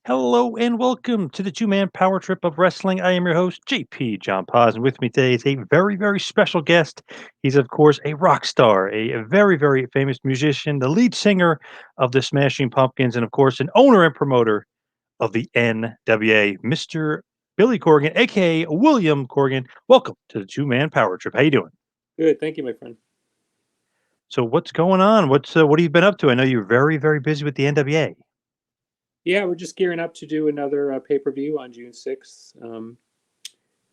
Hello and welcome to the two-man power trip of wrestling. I am your host, JP John Paz, and with me today is a very, very special guest. He's, of course, a rock star, a very, very famous musician, the lead singer of the Smashing Pumpkins, and, of course, an owner and promoter of the NWA, Mr. Billy Corgan, aka William Corgan. Welcome to the two-man power trip. How you doing? Good, thank you, my friend. So, what's going on? What have you been up to? I know you're very, very busy with the NWA. Yeah, we're just gearing up to do another pay-per-view on June 6th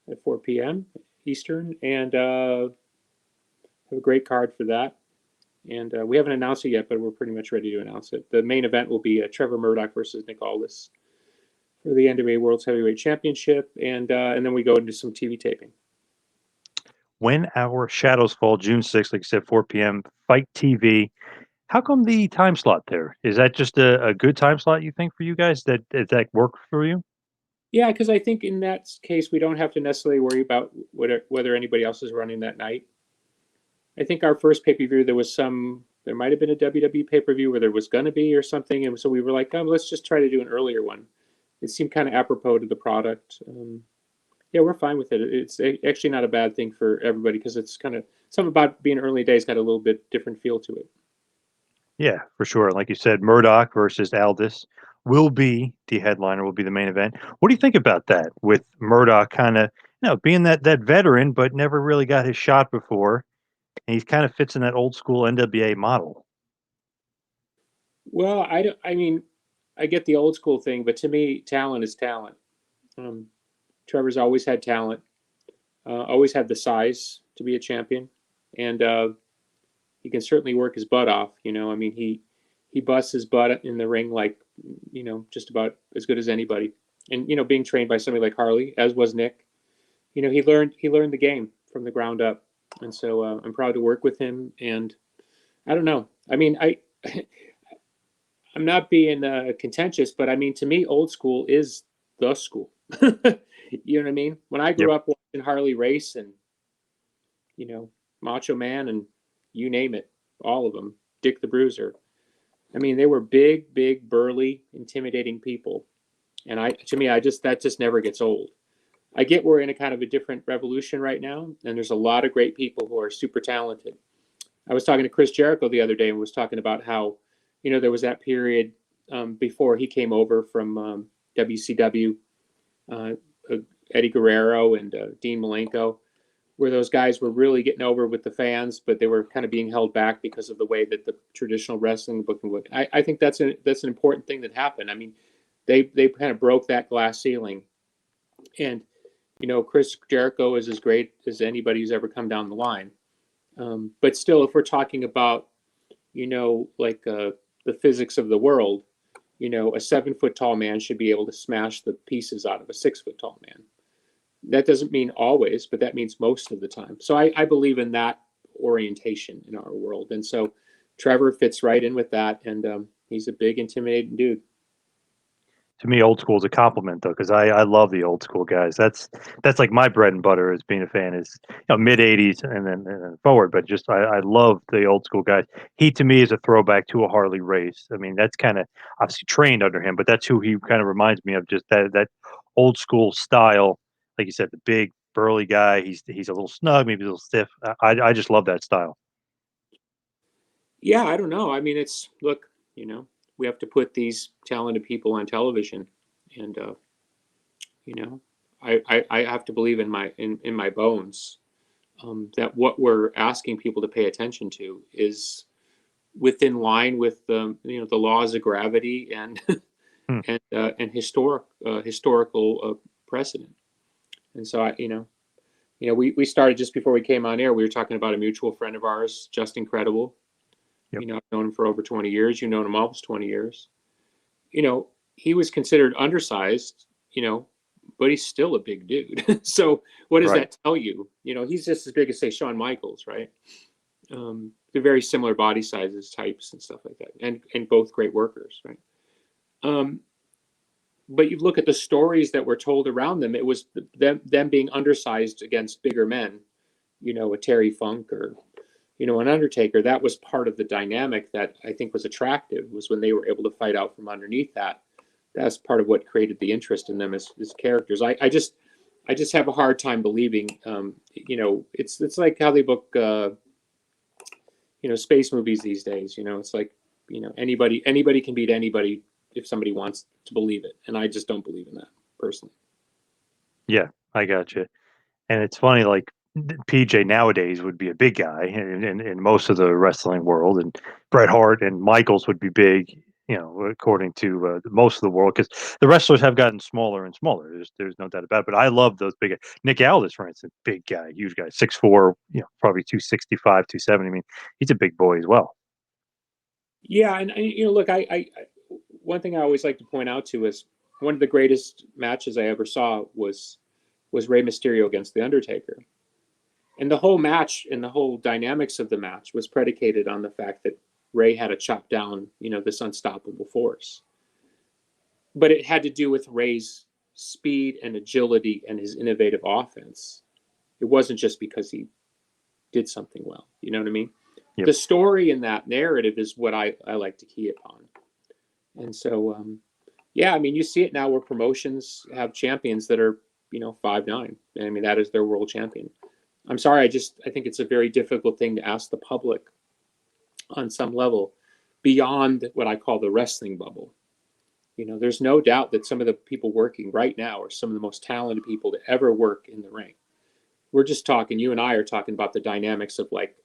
at 4 p.m. Eastern, and have a great card for that. And we haven't announced it yet, but we're pretty much ready to announce it. The main event will be Trevor Murdoch versus Nick Aldis for the NWA World's Heavyweight Championship, and then we go into some TV taping. When Our Shadows Fall, June 6th, like I said, 4 p.m., Fight TV. How come the time slot there? Is that just a good time slot, you think, for you guys? Does that work for you? Yeah, because I think in that case we don't have to necessarily worry about whether anybody else is running that night. I think our first pay per view there might have been a WWE pay per view where there was going to be or something, and so we were like, let's just try to do an earlier one. It seemed kind of apropos to the product. Yeah, we're fine with it. It's actually not a bad thing for everybody because it's kind of something about being early days got a little bit different feel to it. Yeah, for sure. Like you said, Murdoch versus Aldis will be the headliner, will be the main event. What do you think about that? With Murdoch kind of, being that veteran, but never really got his shot before, and he kind of fits in that old school NWA model. Well, I don't. I mean, I get the old school thing, but to me, talent is talent. Um, Trevor's always had talent, always had the size to be a champion, and he can certainly work his butt off. I mean, he busts his butt in the ring like just about as good as anybody. And being trained by somebody like Harley, as was Nick, he learned the game from the ground up, and so I'm proud to work with him. And I don't know. I mean, I'm not being contentious, but I mean, to me, old school is the school. You know what I mean? When I Yep. grew up watching Harley race and Macho Man and you name it, all of them, Dick the Bruiser. I mean, they were big, big, burly, intimidating people, and to me, that just never gets old. I get we're in a kind of a different revolution right now, and there's a lot of great people who are super talented. I was talking to Chris Jericho the other day and was talking about how, there was that period before he came over from WCW, uh, Eddie Guerrero and Dean Malenko, where those guys were really getting over with the fans, but they were kind of being held back because of the way that the traditional wrestling booking would. I think that's an important thing that happened. I mean, they kind of broke that glass ceiling, and Chris Jericho is as great as anybody who's ever come down the line. But still, if we're talking about like the physics of the world, a 7 foot tall man should be able to smash the pieces out of a 6 foot tall man. That doesn't mean always, but that means most of the time. So I believe in that orientation in our world, and so Trevor fits right in with that, and he's a big, intimidating dude. To me, old school is a compliment though, because I love the old school guys. That's like my bread and butter as being a fan is mid '80s and then forward. But just I love the old school guys. He to me is a throwback to a Harley race. I mean, that's kind of obviously trained under him, but that's who he kind of reminds me of. Just that old school style, like you said, the big burly guy. He's a little snug, maybe a little stiff. I just love that style. Yeah, I don't know. I mean, it's look, we have to put these talented people on television, and you know, I have to believe in my bones that what we're asking people to pay attention to is within line with the laws of gravity and Hmm. and historical precedent. And so we started just before we came on air. We were talking about a mutual friend of ours, Just Incredible. Yep. I've known him for over 20 years. You've known him almost 20 years. He was considered undersized, but he's still a big dude. So what does Right. that tell you? He's just as big as, say, Shawn Michaels, right? They're very similar body sizes, types, and stuff like that, and both great workers, right? Um, but you look at the stories that were told around them. It was them being undersized against bigger men, a Terry Funk or an Undertaker. That was part of the dynamic that I think was attractive, was when they were able to fight out from underneath that. that's part of what created the interest in them as characters. I just have a hard time believing, it's like how they book, space movies these days. It's like, anybody can beat anybody if somebody wants to believe it, and I just don't believe in that personally. Yeah, I got you. And it's funny, like PJ nowadays would be a big guy in most of the wrestling world, and Bret Hart and Michaels would be big, according to most of the world, because the wrestlers have gotten smaller and smaller. There's no doubt about it. But I love those big guys. Nick Aldis, for instance, big guy, huge guy, 6'4", probably 265, 270. I mean, he's a big boy as well. Yeah, and look, one thing I always like to point out too is one of the greatest matches I ever saw was Rey Mysterio against the Undertaker. And the whole match and the whole dynamics of the match was predicated on the fact that Ray had to chop down, this unstoppable force. But it had to do with Ray's speed and agility and his innovative offense. It wasn't just because he did something well. You know what I mean? Yep. The story in that narrative is what I like to key upon. And so, yeah, I mean, you see it now where promotions have champions that are, 5'9". I mean, that is their world champion. I'm sorry, I think it's a very difficult thing to ask the public on some level beyond what I call the wrestling bubble. There's no doubt that some of the people working right now are some of the most talented people to ever work in the ring. We're just talking, you and I are talking about the dynamics of, like,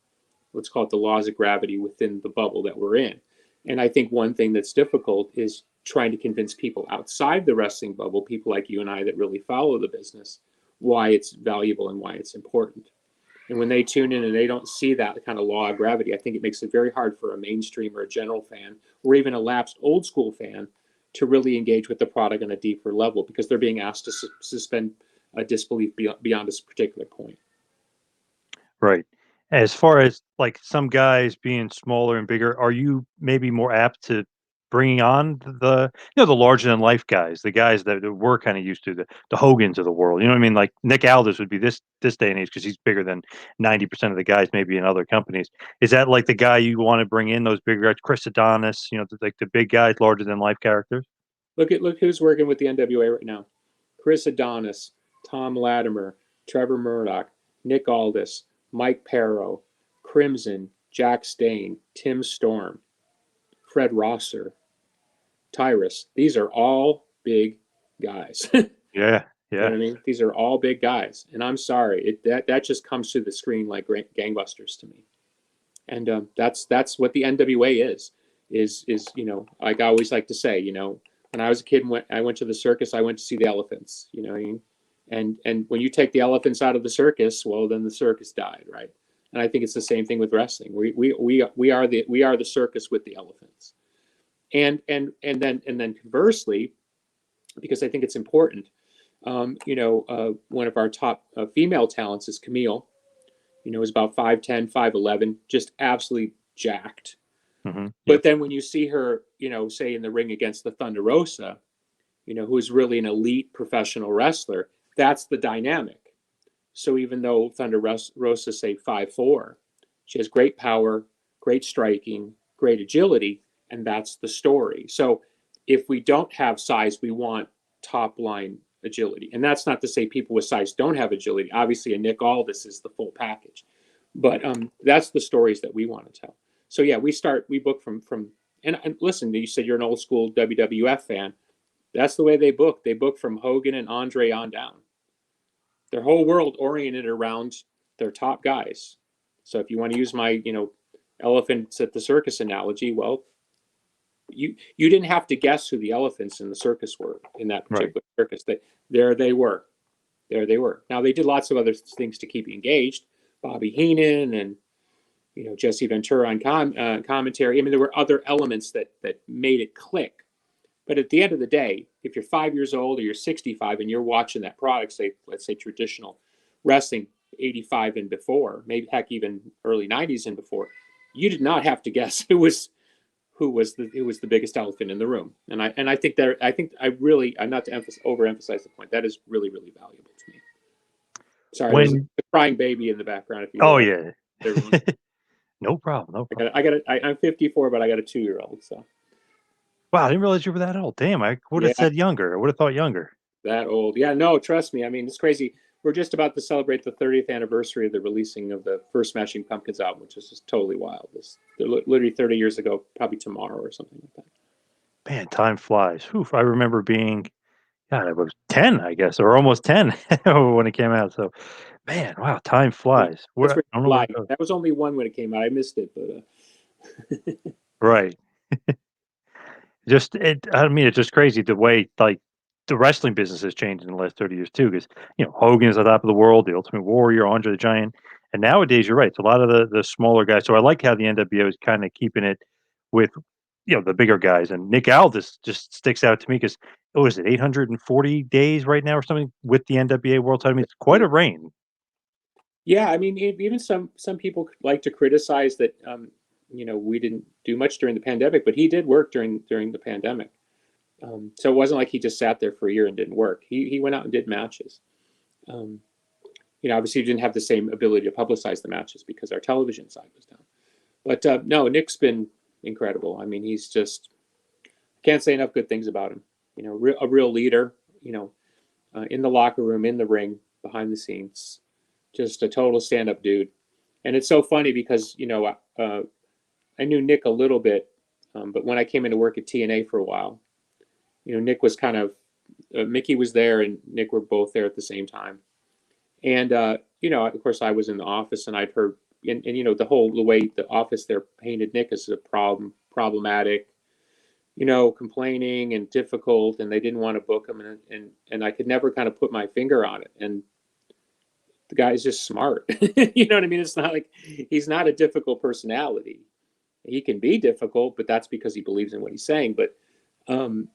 let's call it the laws of gravity within the bubble that we're in. And I think one thing that's difficult is trying to convince people outside the wrestling bubble, people like you and I that really follow the business, why it's valuable and why it's important. And when they tune in and they don't see that kind of law of gravity, I think it makes it very hard for a mainstream or a general fan or even a lapsed old school fan to really engage with the product on a deeper level, because they're being asked to suspend a disbelief beyond a particular point. Right. As far as like some guys being smaller and bigger, are you maybe more apt to bringing on the larger than life guys, the guys that we're kind of used to, the Hogans of the world? You know what I mean? Like Nick Aldis would be this day and age because he's bigger than 90% of the guys maybe in other companies. Is that like the guy you want to bring in, those bigger guys, Chris Adonis, like the big guys, larger than life characters? Look who's working with the NWA right now: Chris Adonis, Tom Latimer, Trevor Murdoch, Nick Aldis, Mike Perro, Crimson, Jack Stain, Tim Storm, Fred Rosser, Tyrus. These are all big guys. Yeah, You know yeah, what I mean? These are all big guys, and I'm sorry, that just comes through the screen like gangbusters to me. And that's what the NWA is like I always like to say, when I was a kid and I went to the circus, I went to see the elephants. You know what I mean? And when you take the elephants out of the circus, well, then the circus died, right? And I think it's the same thing with wrestling. We are the circus with the elephants. And then conversely, because I think it's important, one of our top female talents is Camille. Is about 5'10", 5'11", just absolutely jacked. hmm, But yep, then when you see her, say in the ring against the Thunder Rosa, who is really an elite professional wrestler, that's the dynamic. So even though Thunder Rosa, say 5'4", she has great power, great striking, great agility, and that's the story. So if we don't have size, we want top line agility. And that's not to say people with size don't have agility. Obviously, a Nick Aldis is the full package. But that's the stories that we want to tell. So yeah, we book from and listen, you said you're an old school WWF fan. That's the way they book. They book from Hogan and Andre on down. Their whole world oriented around their top guys. So if you want to use my, elephants at the circus analogy, well, you didn't have to guess who the elephants in the circus were in that right. particular circus. There they were. There they were. Now they did lots of other things to keep you engaged. Bobby Heenan and Jesse Ventura on commentary. I mean, there were other elements that made it click. But at the end of the day, if you're 5 years old or you're 65 and you're watching that product, say, let's say traditional wrestling, 85 and before, maybe heck even early 90s and before, you did not have to guess who was the biggest elephant in the room. And I think I'm not to overemphasize the point. That is really, really valuable to me. Sorry, there's a When crying baby in the background. If you oh hear that, yeah, everyone. no problem, no problem. I'm 54, but I got a 2-year-old. So Wow, I didn't realize you were that old. Damn, I would have Yeah, said younger. I would have thought younger. that old. Yeah, no, trust me. I mean, it's crazy. We're just about to celebrate the 30th anniversary of the releasing of the first Smashing Pumpkins album, which is just totally wild. This literally 30 years ago, probably tomorrow or something like that. Man, time flies. Whew, I remember being, God, I was 10, I guess, or almost 10 when it came out. So, man, wow, time Yeah, flies. that's Where where I don't know you where lie. it goes. That was only one when it came out. I missed it, but Right. Just it I mean, it's just crazy the way, like, the wrestling business has changed in the last 30 years too. Because Hogan is on top of the world, the Ultimate Warrior, Andre the Giant, and nowadays, you're right, it's a lot of the smaller guys. So I like how the NWO is kinda keeping it with, the bigger guys, and Nick Aldis just sticks out to me because what is it, 840 days right now or something with the NWA World Title? I mean, it's quite a reign. yeah, I mean, even some people like to criticize that we didn't do much during the pandemic, but he did work during the pandemic. So it wasn't like he just sat there for a year and didn't work. He went out and did matches. Um, Obviously, he didn't have the same ability to publicize the matches because our television side was down. But no, Nick's been incredible. I mean, he's just can't say enough good things about him. A real leader. In the locker room, in the ring, behind the scenes, just a total stand-up dude. And it's so funny because I knew Nick a little bit, but when I came into work at TNA for a while, Nick was kind of Mickey was there and Nick were both there at the same time. And of course, I was in the office and I'd heard, and the way the office there painted Nick as a problematic, complaining and difficult, and they didn't want to book him, and I could never kind of put my finger on it. And the guy's just smart. You know what I mean? It's not like he's not a difficult personality. He can be difficult, but that's because he believes in what he's saying. But um,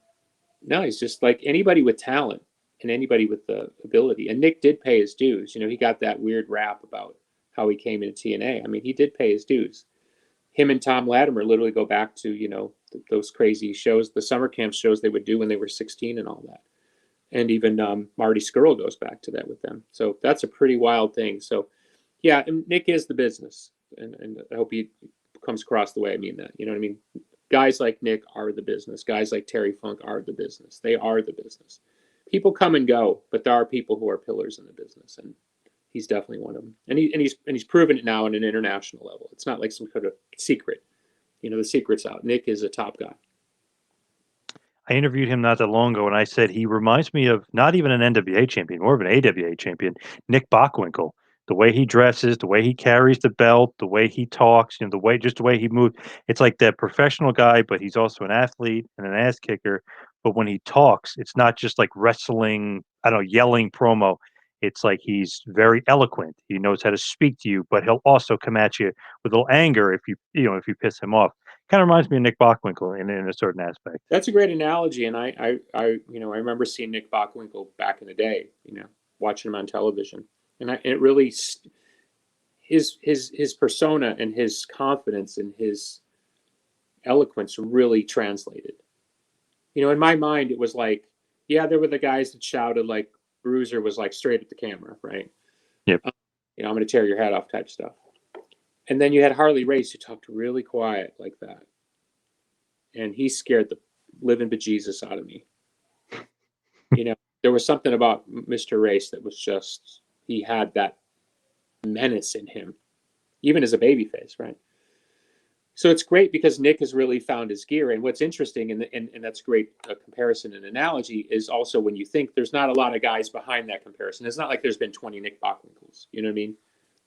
no, he's just like anybody with talent and anybody with the ability. And Nick did pay his dues. He got that weird rap about how he came into TNA. I mean, he did pay his dues. Him and Tom Latimer literally go back to those crazy shows, the summer camp shows they would do when they were 16 and all that. And even Marty Skrull goes back to that with them. So that's a pretty wild thing. So yeah, and Nick is the business, and I hope he comes across the way I mean that. You know what I mean? Guys like Nick are the business. Guys like Terry Funk are the business. They are the business. People come and go, but there are people who are pillars in the business, and he's definitely one of them. And he's proven it now on an international level. It's not like some kind of secret. The secret's out. Nick is a top guy. I interviewed him not that long ago, and I said he reminds me of not even an NWA champion, more of an AWA champion, Nick Bockwinkel. The way he dresses, the way he carries the belt, the way he talks, the way he moves. It's like that professional guy, but he's also an athlete and an ass kicker. But when he talks, it's not just like wrestling, I don't know, yelling promo. It's like he's very eloquent. He knows how to speak to you, but he'll also come at you with a little anger if you piss him off. Kind of reminds me of Nick Bockwinkel in a certain aspect. That's a great analogy, and I remember seeing Nick Bockwinkel back in the day. Watching him on television, and it really his persona and his confidence and his eloquence really translated. In my mind, it was like, yeah, there were the guys that shouted like Bruiser was like straight at the camera, right? Yep. I'm going to tear your head off type stuff. And then you had Harley Race who talked really quiet like that, and he scared the living bejesus out of me. There was something about Mr. Race that was just he had that menace in him, even as a babyface, right? So it's great because Nick has really found his gear. And what's interesting, and that's great comparison and analogy, is also when you think there's not a lot of guys behind that comparison. It's not like there's been 20 Nick Bockwinkel's. You know what I mean?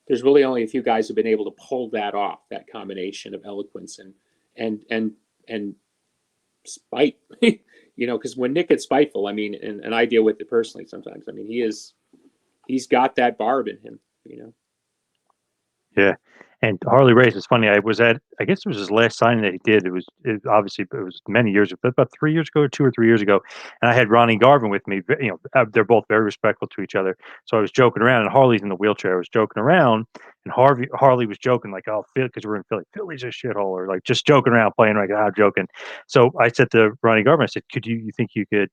There's really only a few guys who've been able to pull that off, that combination of eloquence and spite. Because when Nick gets spiteful, I mean, and I deal with it personally sometimes. I mean, he's got that barb in him. Yeah, and Harley Race is funny. I guess it was his last signing that he did. Obviously it was many years ago, about 3 years ago, 2 or 3 years ago, and I had Ronnie Garvin with me. They're both very respectful to each other. So I was joking around, and Harley's in the wheelchair. I was joking around, and Harley was joking like, "Oh, Philly," because we're in Philly. Philly's a shithole, or like just joking around, playing like, "Ah, joking." So I said to Ronnie Garvin, I said, "Could you think you could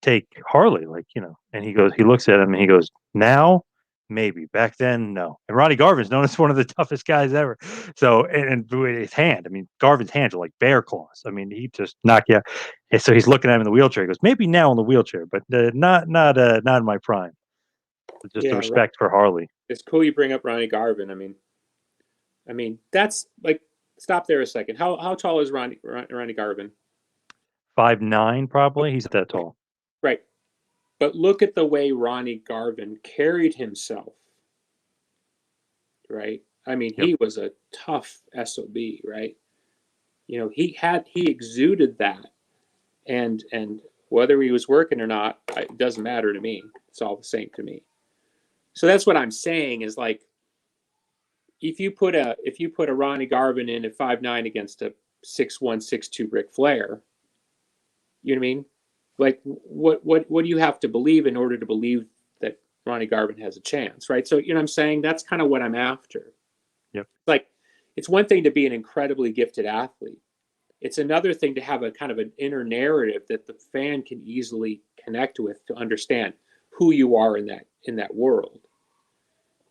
take Harley, like?" And he looks at him and he goes, "Now." maybe. Back then, no. And Ronnie Garvin's known as one of the toughest guys ever. So, and his hand, I mean, Garvin's hands are like bear claws. I mean, he just knock you out. And so he's looking at him in the wheelchair. He goes, maybe now in the wheelchair, but not in my prime. Just the Yeah, right. respect for Harley. It's cool you bring up Ronnie Garvin. I mean that's like, stop there a second. How tall is Ronnie Garvin? 5'9", Okay, probably. He's that tall. right. But look at the way Ronnie Garvin carried himself, right? I mean, Yep. he was a tough SOB, right? He exuded that, and whether he was working or not, it doesn't matter to me. It's all the same to me. So that's what I'm saying is, like, if you put a Ronnie Garvin in at 5'9" against a 6'1", 6'2" Ric Flair, you know what I mean? Like, what do you have to believe in order to believe that Ronnie Garvin has a chance, right? So, what I'm saying? That's kind of what I'm after. Yep. Like, it's one thing to be an incredibly gifted athlete. It's another thing to have a kind of an inner narrative that the fan can easily connect with, to understand who you are in that world.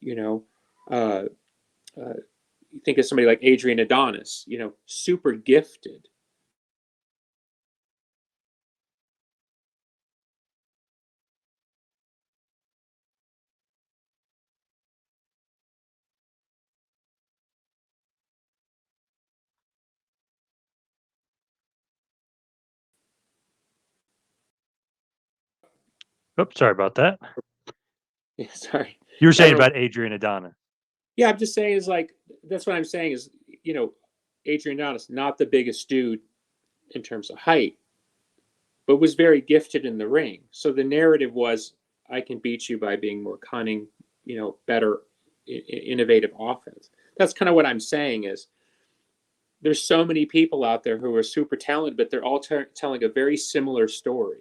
You know, uh, you think of somebody like Adrian Adonis, super gifted. Oops, sorry about that. Yeah, sorry. You were Yeah, I saying don't know. about Adrian Adonis. Yeah, I'm just saying is like, that's what I'm saying is, Adrian Adonis, not the biggest dude in terms of height, but was very gifted in the ring. So the narrative was, I can beat you by being more cunning, better, innovative offense. That's kind of what I'm saying is, there's so many people out there who are super talented, but they're all telling a very similar story,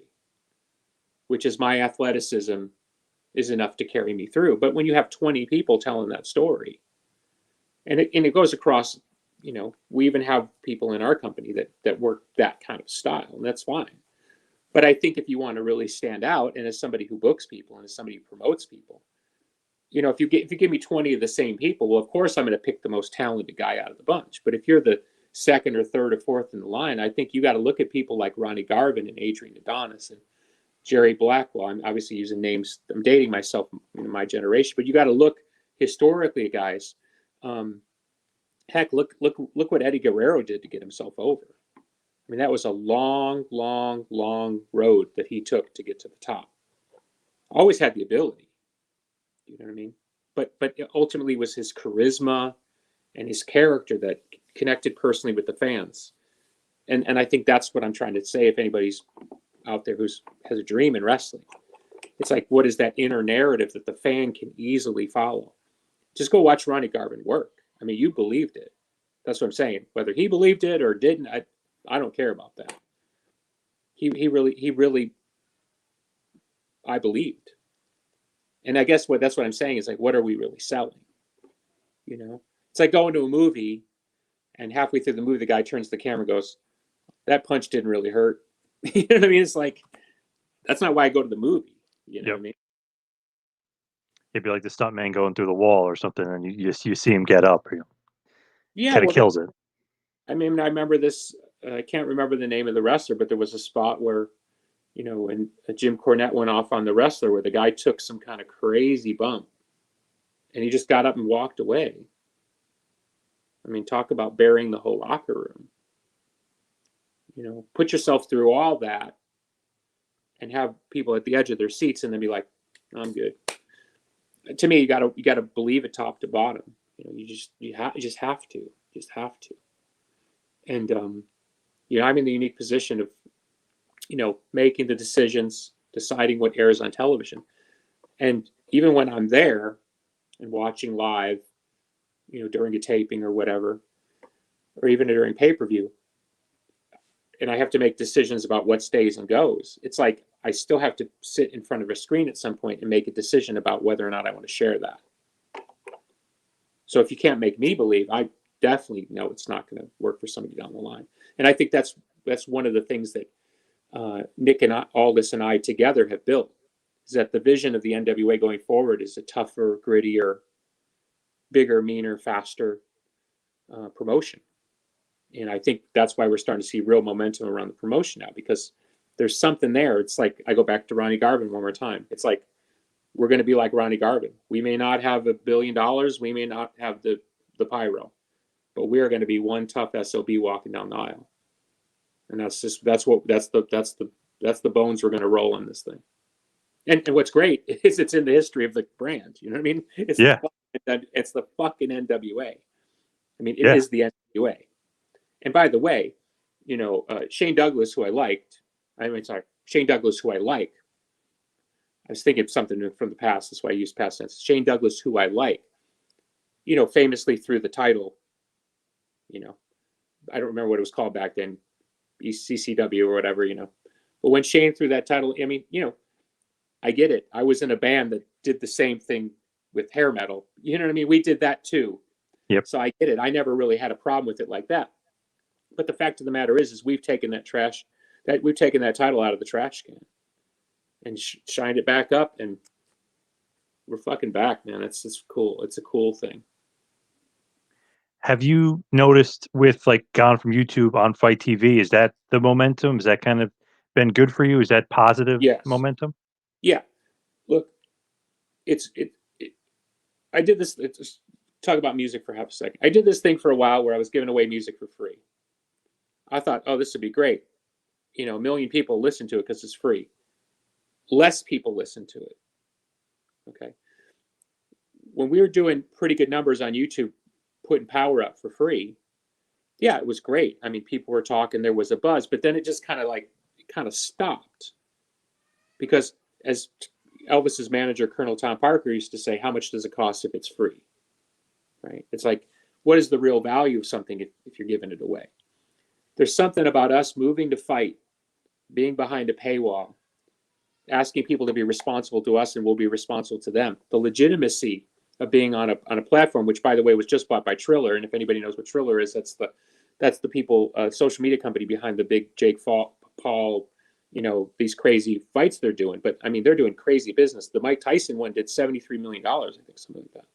which is my athleticism is enough to carry me through. But when you have 20 people telling that story, and it goes across, we even have people in our company that work that kind of style, and that's fine. But I think if you want to really stand out, and as somebody who books people and as somebody who promotes people, if you give me 20 of the same people, well, of course I'm going to pick the most talented guy out of the bunch. But if you're the second or third or fourth in the line, I think you got to look at people like Ronnie Garvin and Adrian Adonis and Jerry Blackwell. I'm obviously using names. I'm dating myself in my generation, but you got to look historically at guys. Um, Heck, look what Eddie Guerrero did to get himself over. I mean, that was a long, long, long road that he took to get to the top. Always had the ability, you know what I mean? But ultimately, it was his charisma and his character that connected personally with the fans. And I think that's what I'm trying to say. If anybody's out there who's has a dream in wrestling, it's like, what is that inner narrative that the fan can easily follow? Just go watch Ronnie Garvin work. I mean, you believed it. That's what I'm saying. Whether he believed it or didn't, I don't care about that. He really I believed. And I guess that's what I'm saying is, like, what are we really selling? It's like going to a movie and halfway through the movie the guy turns to the camera and goes, that punch didn't really hurt. You know what I mean? It's like, that's not why I go to the movie. You know what Yep. I mean? It'd be like the stuntman going through the wall or something, and you see him get up. Yeah, Kind of well, kills it. I mean, I remember this. I can't remember the name of the wrestler, but there was a spot where, when Jim Cornette went off on the wrestler, where the guy took some kind of crazy bump, and he just got up and walked away. I mean, talk about burying the whole locker room. Put yourself through all that, and have people at the edge of their seats, and then be like, "I'm good." To me, you gotta believe it top to bottom. You just have to. And I'm in the unique position of making the decisions, deciding what airs on television. And even when I'm there and watching live, during a taping or whatever, or even during pay-per-view, and I have to make decisions about what stays and goes, it's like I still have to sit in front of a screen at some point and make a decision about whether or not I want to share that. So if you can't make me believe, I definitely know it's not going to work for somebody down the line. And I think that's one of the things that Nick and Aldis and I together have built. is that the vision of the NWA going forward is a tougher, grittier, bigger, meaner, faster promotion. And I think that's why we're starting to see real momentum around the promotion now, because there's something there. It's like, I go back to Ronnie Garvin one more time. It's like, we're going to be like Ronnie Garvin. We may not have $1 billion. We may not have the pyro, but we are going to be one tough SOB walking down the aisle. And that's the bones we're going to roll on this thing. And what's great is it's in the history of the brand. You know what I mean? It's Yeah. it's the fucking NWA. I mean, it Yeah. is the NWA. And by the way, Shane Douglas, who I liked, Shane Douglas, who I like. I was thinking of something from the past. That's why I used past tense. Shane Douglas, who I like, famously threw the title, I don't remember what it was called back then, CCW or whatever, But when Shane threw that title, I mean, I get it. I was in a band that did the same thing with hair metal. You know what I mean? We did that too. Yep. So I get it. I never really had a problem with it like that. But the fact of the matter is we've taken that title out of the trash can and shined it back up, and we're fucking back, man. It's cool. It's a cool thing. Have you noticed with like gone from YouTube on Fight TV, is that the momentum? Is that kind of been good for you? Is that positive Yes. momentum? Yeah. Look, I did this. Talk about music for half a second. I did this thing for a while where I was giving away music for free. I thought, oh, this would be great. 1 million people listen to it because it's free. Less people listen to it. Okay. When we were doing pretty good numbers on YouTube, putting power up for free, yeah, it was great. I mean, people were talking, there was a buzz, but then it just kind of stopped. Because as Elvis's manager, Colonel Tom Parker, used to say, how much does it cost if it's free? Right? It's like, what is the real value of something if you're giving it away? There's something about us moving to fight, being behind a paywall, asking people to be responsible to us, and we'll be responsible to them. The legitimacy of being on a platform, which, by the way, was just bought by Triller. And if anybody knows what Triller is, that's the people, social media company behind the big Jake Paul, these crazy fights they're doing. But I mean, they're doing crazy business. The Mike Tyson one did $73 million, I think, something like that.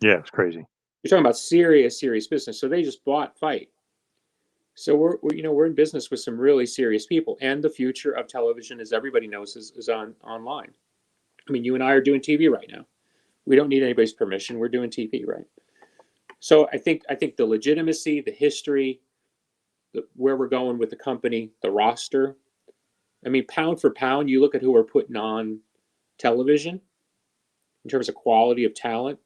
Yeah, it's crazy. You're talking about serious business. So they just bought Fight. So we're in business with some really serious people, and the future of television, as everybody knows, is online. I mean, you and I are doing TV right now. We don't need anybody's permission. We're doing TV, right? So I think the legitimacy, the history, where we're going with the company, the roster. I mean, pound for pound, you look at who we're putting on television in terms of quality of talent.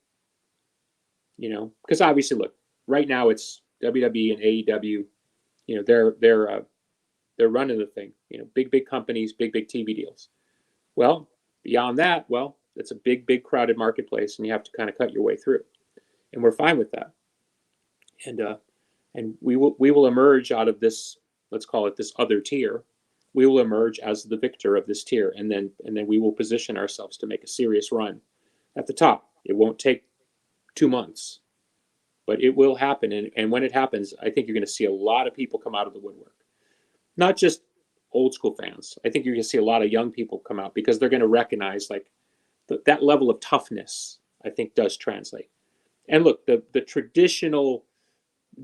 Because obviously, look, right now it's WWE and AEW. They're running the thing. Big companies, big TV deals. Well, beyond that, it's a big crowded marketplace, and you have to kind of cut your way through, and we're fine with that. And we will emerge out of this. Let's call it this other tier. We will emerge as the victor of this tier, and then we will position ourselves to make a serious run at the top. It won't take 2 months, but it will happen. And when it happens, I think you're going to see a lot of people come out of the woodwork. Not just old school fans. I think you're going to see a lot of young people come out because they're going to recognize that level of toughness, I think, does translate. And look, the traditional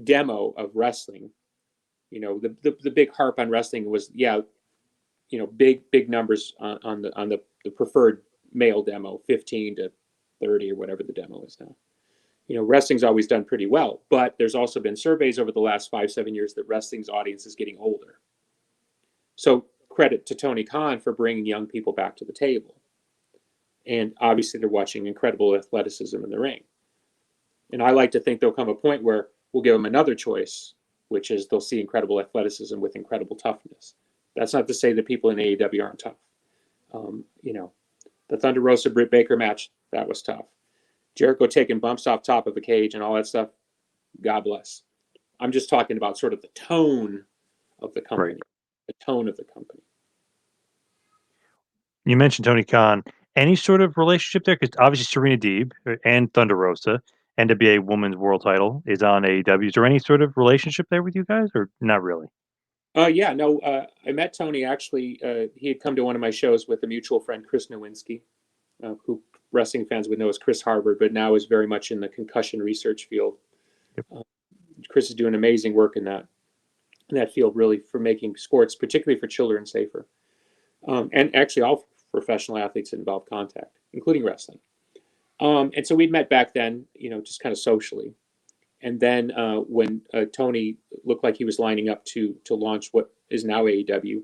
demo of wrestling, the big harp on wrestling was, big numbers on the preferred male demo, 15 to 30 or whatever the demo is now. Wrestling's always done pretty well, but there's also been surveys over the last 5-7 years that wrestling's audience is getting older. So credit to Tony Khan for bringing young people back to the table. And obviously they're watching incredible athleticism in the ring. And I like to think there'll come a point where we'll give them another choice, which is they'll see incredible athleticism with incredible toughness. That's not to say that people in AEW aren't tough. The Thunder Rosa Britt Baker match, that was tough. Jericho taking bumps off top of a cage and all that stuff, God bless. I'm just talking about sort of the tone of the company. Right. The tone of the company. You mentioned Tony Khan. Any sort of relationship there? Because obviously Serena Deeb and Thunder Rosa, NWA Women's World Title, is on AEW. Is there any sort of relationship there with you guys, or not really? Yeah, no, I met Tony actually. He had come to one of my shows with a mutual friend, Chris Nowinski, who wrestling fans would know as Chris Harvard, but now is very much in the concussion research field. Yep. Chris is doing amazing work in that field, really, for making sports, particularly for children, safer. And actually, all professional athletes that involve contact, including wrestling. And so we'd met back then, just kind of socially. And then when Tony looked like he was lining up to launch what is now AEW,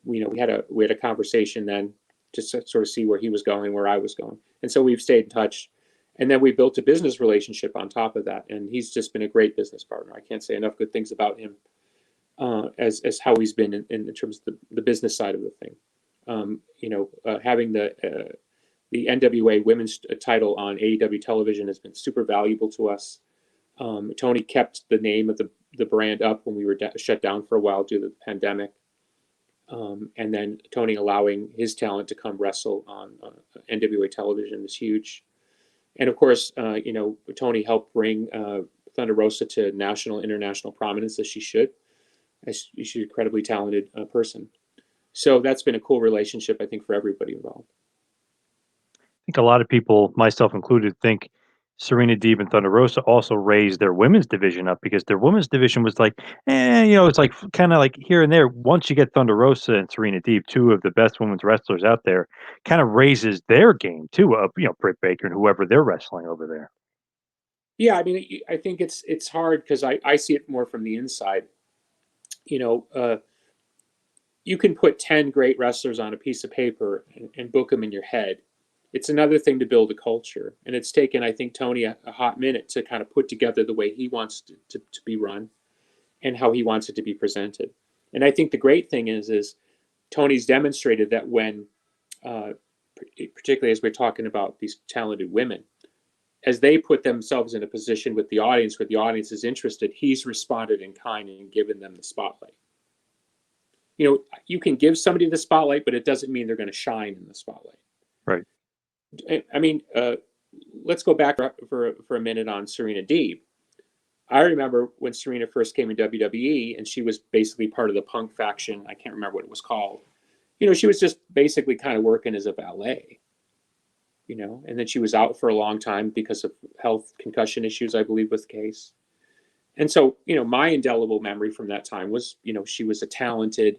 we had a conversation then to sort of see where he was going, where I was going, and so we've stayed in touch. And then we built a business relationship on top of that, and he's just been a great business partner. I can't say enough good things about him as how he's been in terms of the business side of the thing. Having the NWA women's title on AEW television has been super valuable to us. Tony kept the name of the brand up when we were shut down for a while due to the pandemic. And then Tony allowing his talent to come wrestle on NWA television is huge. And of course, Tony helped bring Thunder Rosa to national, international prominence, as she should. She's an incredibly talented person. So that's been a cool relationship, I think, for everybody involved. I think a lot of people, myself included, think Serena Deeb and Thunder Rosa also raised their women's division up because their women's division was like, it's like kind of like here and there. Once you get Thunder Rosa and Serena Deeb, two of the best women's wrestlers out there, kind of raises their game too of Britt Baker and whoever they're wrestling over there. Yeah, I mean, I think it's hard because I see it more from the inside. You know, you can put 10 great wrestlers on a piece of paper and book them in your head. It's another thing to build a culture. And it's taken, I think, Tony a hot minute to kind of put together the way he wants to be run and how he wants it to be presented. And I think the great thing is Tony's demonstrated that when, particularly as we're talking about these talented women, as they put themselves in a position with the audience where the audience is interested, he's responded in kind and given them the spotlight. You can give somebody the spotlight, but it doesn't mean they're going to shine in the spotlight. Right. I mean, let's go back for a minute on Serena Deeb. I remember when Serena first came in WWE, and she was basically part of the Punk faction. I can't remember what it was called. She was just basically kind of working as a valet. And then she was out for a long time because of health concussion issues, I believe was the case. And so, my indelible memory from that time was, she was a talented,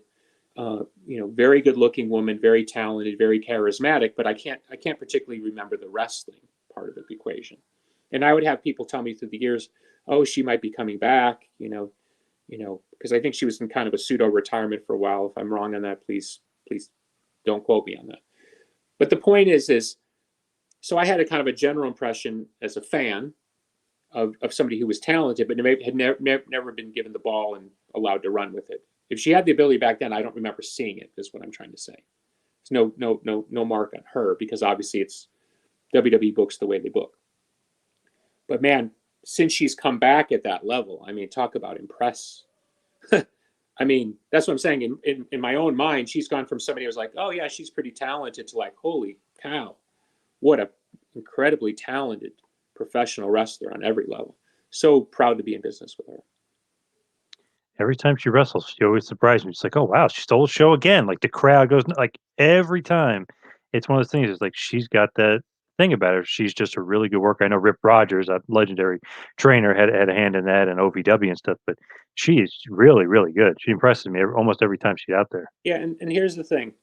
very good looking woman, very talented, very charismatic, but I can't particularly remember the wrestling part of the equation. And I would have people tell me through the years, oh, she might be coming back, because I think she was in kind of a pseudo retirement for a while. If I'm wrong on that, please don't quote me on that. But the point is, so I had a kind of a general impression as a fan of somebody who was talented, but had never been given the ball and allowed to run with it. If she had the ability back then, I don't remember seeing it, is what I'm trying to say. There's no mark on her because obviously it's WWE books the way they book. But man, since she's come back at that level, I mean, talk about impress. I mean, that's what I'm saying. In my own mind, she's gone from somebody who was like, oh yeah, she's pretty talented to like, holy cow, what a incredibly talented professional wrestler on every level. So proud to be in business with her. Every time she wrestles, she always surprises me. It's like, oh wow, she stole the show again. Like the crowd goes like every time. It's one of those things. It's like she's got that thing about her. She's just a really good worker. I know Rip Rogers, a legendary trainer, had a hand in that and OVW and stuff. But she is really, really good. She impresses me almost every time she's out there. Yeah, and here's the thing.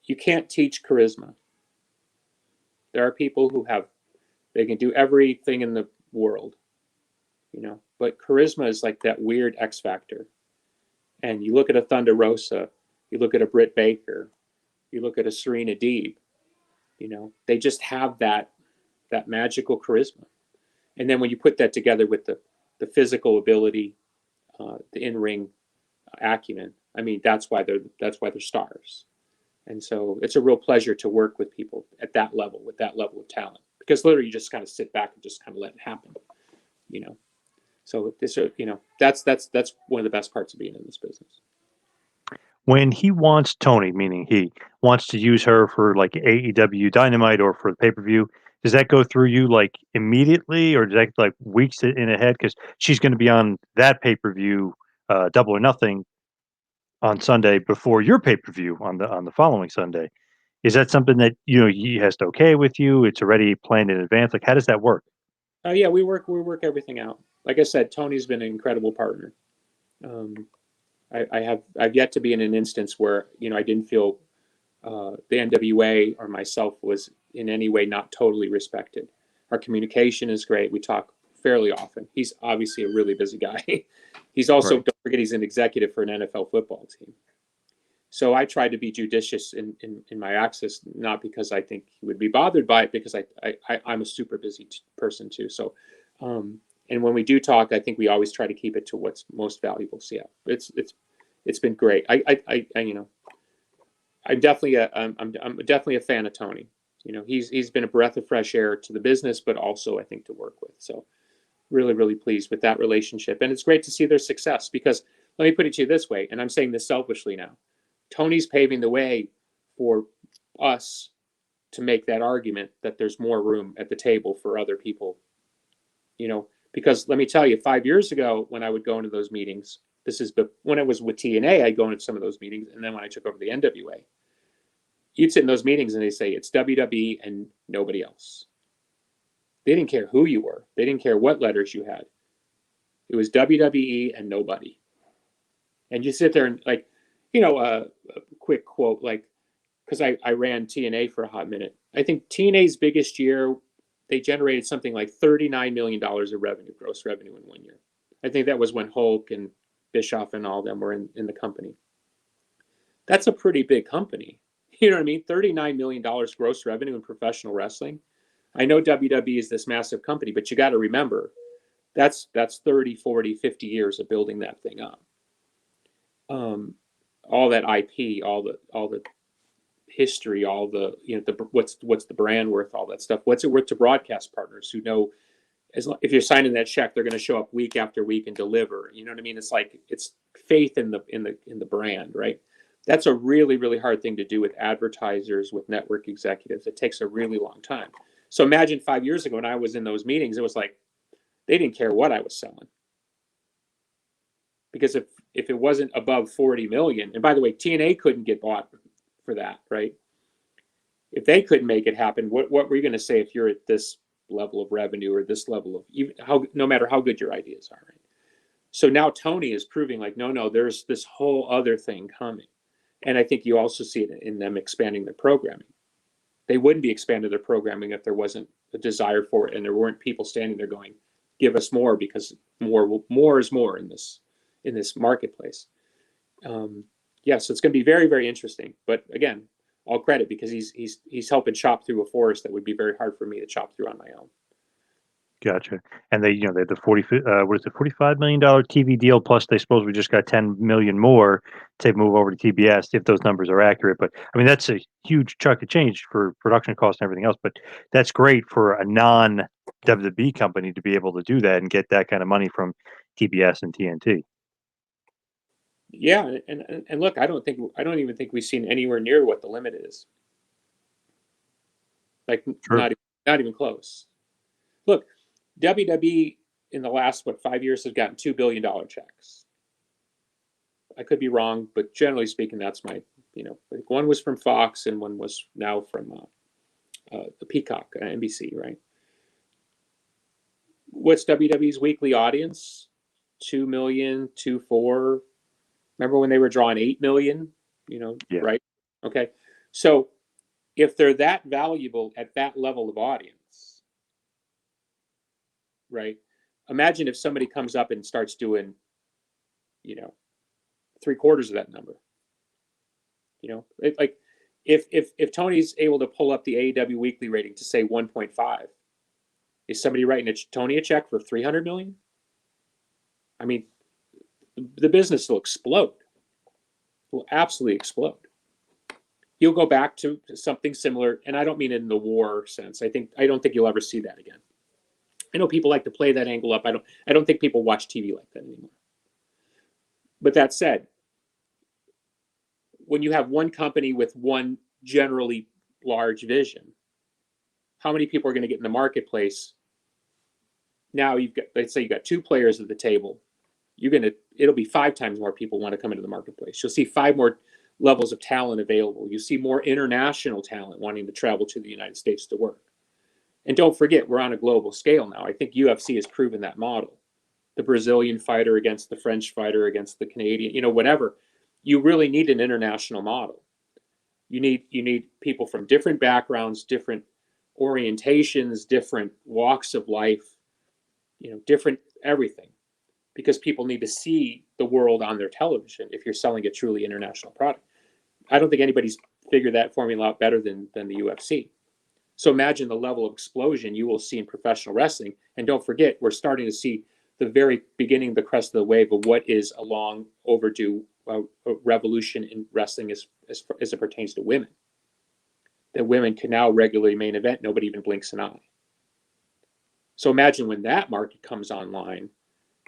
You can't teach charisma. There are people who they can do everything in the world, but charisma is like that weird X factor. And you look at a Thunder Rosa, you look at a Britt Baker, you look at a Serena Deeb, they just have that magical charisma. And then when you put that together with the physical ability, the in-ring acumen, I mean, that's why they're stars. And so it's a real pleasure to work with people at that level, with that level of talent, because literally you just kind of sit back and just kind of let it happen, So this, that's one of the best parts of being in this business. When he wants Tony, meaning he wants to use her for like AEW Dynamite or for the pay per view, does that go through you like immediately, or does that like weeks in ahead? Because she's going to be on that pay per view Double or Nothing on Sunday before your pay-per-view on the following Sunday. Is that something that he has to okay with you? It's already planned in advance. Like, how does that work? Yeah, we work everything out. Like I said, Tony's been an incredible partner. Um, I've yet to be in an instance where I didn't feel the NWA or myself was in any way not totally respected. Our communication is great. We talk fairly often. He's obviously a really busy guy. He's also, Right. don't forget, he's an executive for an NFL football team. So I try to be judicious in my access, not because I think he would be bothered by it, because I'm a super busy person too. So, and when we do talk, I think we always try to keep it to what's most valuable. So yeah, it's been great. I'm definitely a fan of Tony. He's been a breath of fresh air to the business, but also I think to work with. So really, really pleased with that relationship, and it's great to see their success. Because let me put it to you this way, and I'm saying this selfishly now: Tony's paving the way for us to make that argument that there's more room at the table for other people. Because let me tell you, 5 years ago when I would go into those meetings, this is when I was with TNA, I'd go into some of those meetings, and then when I took over the NWA, you'd sit in those meetings and they say it's WWE and nobody else. They didn't care who you were. They didn't care what letters you had. It was WWE and nobody. And you sit there and a quick quote, because I ran TNA for a hot minute. I think TNA's biggest year, they generated something like $39 million of revenue, gross revenue in 1 year. I think that was when Hulk and Bischoff and all them were in the company. That's a pretty big company. You know what I mean? $39 million gross revenue in professional wrestling. I know WWE is this massive company, but you got to remember that's 30, 40, 50 years of building that thing up. All that IP, all the history, all the what's the brand worth, all that stuff. What's it worth to broadcast partners who know if you're signing that check, they're going to show up week after week and deliver. You know what I mean? It's like it's faith in the brand, right? That's a really, really hard thing to do with advertisers, with network executives. It takes a really long time. So imagine 5 years ago when I was in those meetings, it was like they didn't care what I was selling. Because if it wasn't above 40 million, and by the way, TNA couldn't get bought for that, right? If they couldn't make it happen, what were you going to say if you're at this level of revenue or this level of no matter how good your ideas are, right? So now Tony is proving no, there's this whole other thing coming. And I think you also see it in them expanding their programming. They wouldn't be expanding their programming if there wasn't a desire for it and there weren't people standing there going, give us more, because more is more in this marketplace. Yeah, so it's going to be very, very interesting. But again, all credit, because he's helping chop through a forest that would be very hard for me to chop through on my own. Gotcha. And they had the what is it, $45 million TV deal, plus they supposedly just got 10 million more to move over to TBS if those numbers are accurate. But I mean, that's a huge chunk of change for production costs and everything else. But that's great for a non WWE company to be able to do that and get that kind of money from TBS and TNT. Yeah, and look, I don't even think we've seen anywhere near what the limit is. Like True. not even close. Look, WWE in the last 5 years has gotten $2 billion checks. I could be wrong, but generally speaking, that's my I think one was from Fox and one was now from the Peacock, NBC, right? What's WWE's weekly audience? 2 million, 2.4. Remember when they were drawing 8 million? Yeah. Right? Okay. So if they're that valuable at that level of audience, right? Imagine if somebody comes up and starts doing, 3/4 of that number. Like if Tony's able to pull up the AEW weekly rating to say 1.5, is somebody writing Tony a check for 300 million? I mean, the business will explode. It will absolutely explode. You'll go back to something similar, and I don't mean it in the war sense. I don't think you'll ever see that again. I know people like to play that angle up. I don't think people watch TV like that anymore. But that said, when you have one company with one generally large vision, how many people are going to get in the marketplace? Now let's say you got two players at the table. it'll be 5 times more people want to come into the marketplace. You'll see 5 more levels of talent available. You see more international talent wanting to travel to the United States to work. And don't forget, we're on a global scale now. I think UFC has proven that model. The Brazilian fighter against the French fighter against the Canadian, whatever. You really need an international model. You need people from different backgrounds, different orientations, different walks of life, different everything, because people need to see the world on their television if you're selling a truly international product. I don't think anybody's figured that formula out better than the UFC. So imagine the level of explosion you will see in professional wrestling. And don't forget, we're starting to see the very beginning, the crest of the wave of what is a long overdue revolution in wrestling as it pertains to women. That women can now regularly main event, nobody even blinks an eye. So imagine when that market comes online,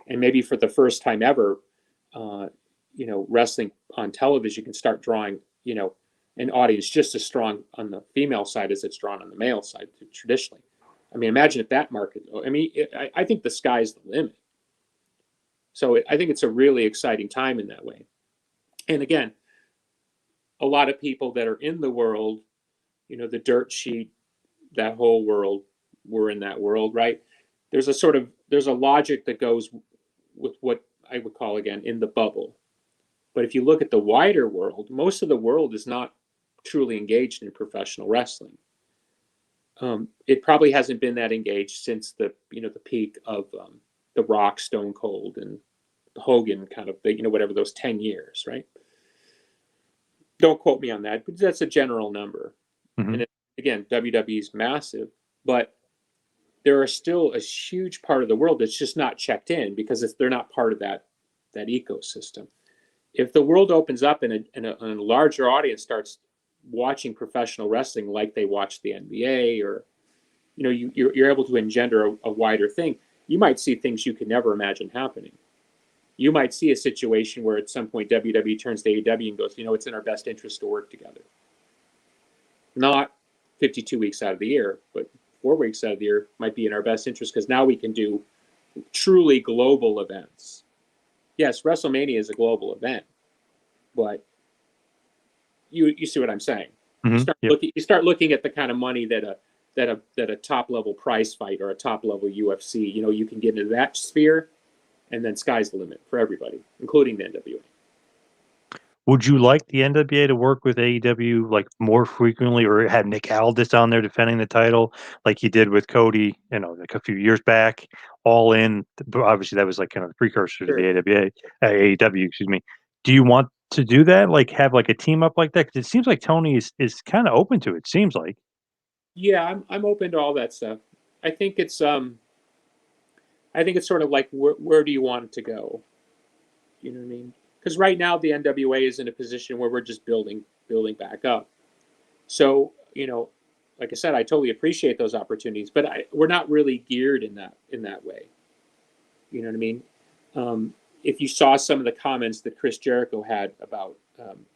and maybe for the first time ever, wrestling on television can start drawing, an audience just as strong on the female side as it's drawn on the male side traditionally. I mean, imagine if that market, I think the sky's the limit. So I think it's a really exciting time in that way. And again, a lot of people that are in the world, the dirt sheet, that whole world, we're in that world, right? There's a logic that goes with what I would call, again, in the bubble. But if you look at the wider world, most of the world is not truly engaged in professional wrestling. It probably hasn't been that engaged since the peak of The Rock, Stone Cold, and Hogan, kind of whatever, those 10 years, right? Don't quote me on that, but that's a general number. Mm-hmm. And again, WWE is massive, but there are still a huge part of the world that's just not checked in because they're not part of that ecosystem. If the world opens up and a larger audience starts watching professional wrestling like they watch the NBA, or you're able to engender a wider thing, you might see things you could never imagine happening. You might see a situation where at some point WWE turns to AEW and goes, it's in our best interest to work together. Not 52 weeks out of the year, but 4 weeks out of the year might be in our best interest because now we can do truly global events. Yes, WrestleMania is a global event, but you see what I'm saying. Mm-hmm. You start looking at the kind of money that a top level prize fight or a top level UFC, you can get into that sphere, and then sky's the limit for everybody, including the NWA. Would you like the NWA to work with AEW like more frequently, or have Nick Aldis on there defending the title like he did with Cody, like a few years back, all in? Obviously, that was like kind of the precursor to the AEW, excuse me. Do you want to do that? Like have like a team up like that? Because it seems like Tony is kind of open to it. Seems like. Yeah, I'm open to all that stuff. I think it's sort of like where do you want it to go? You know what I mean? Because right now the NWA is in a position where we're just building back up. So like I said, I totally appreciate those opportunities, but we're not really geared in that way. You know what I mean? If you saw some of the comments that Chris Jericho had about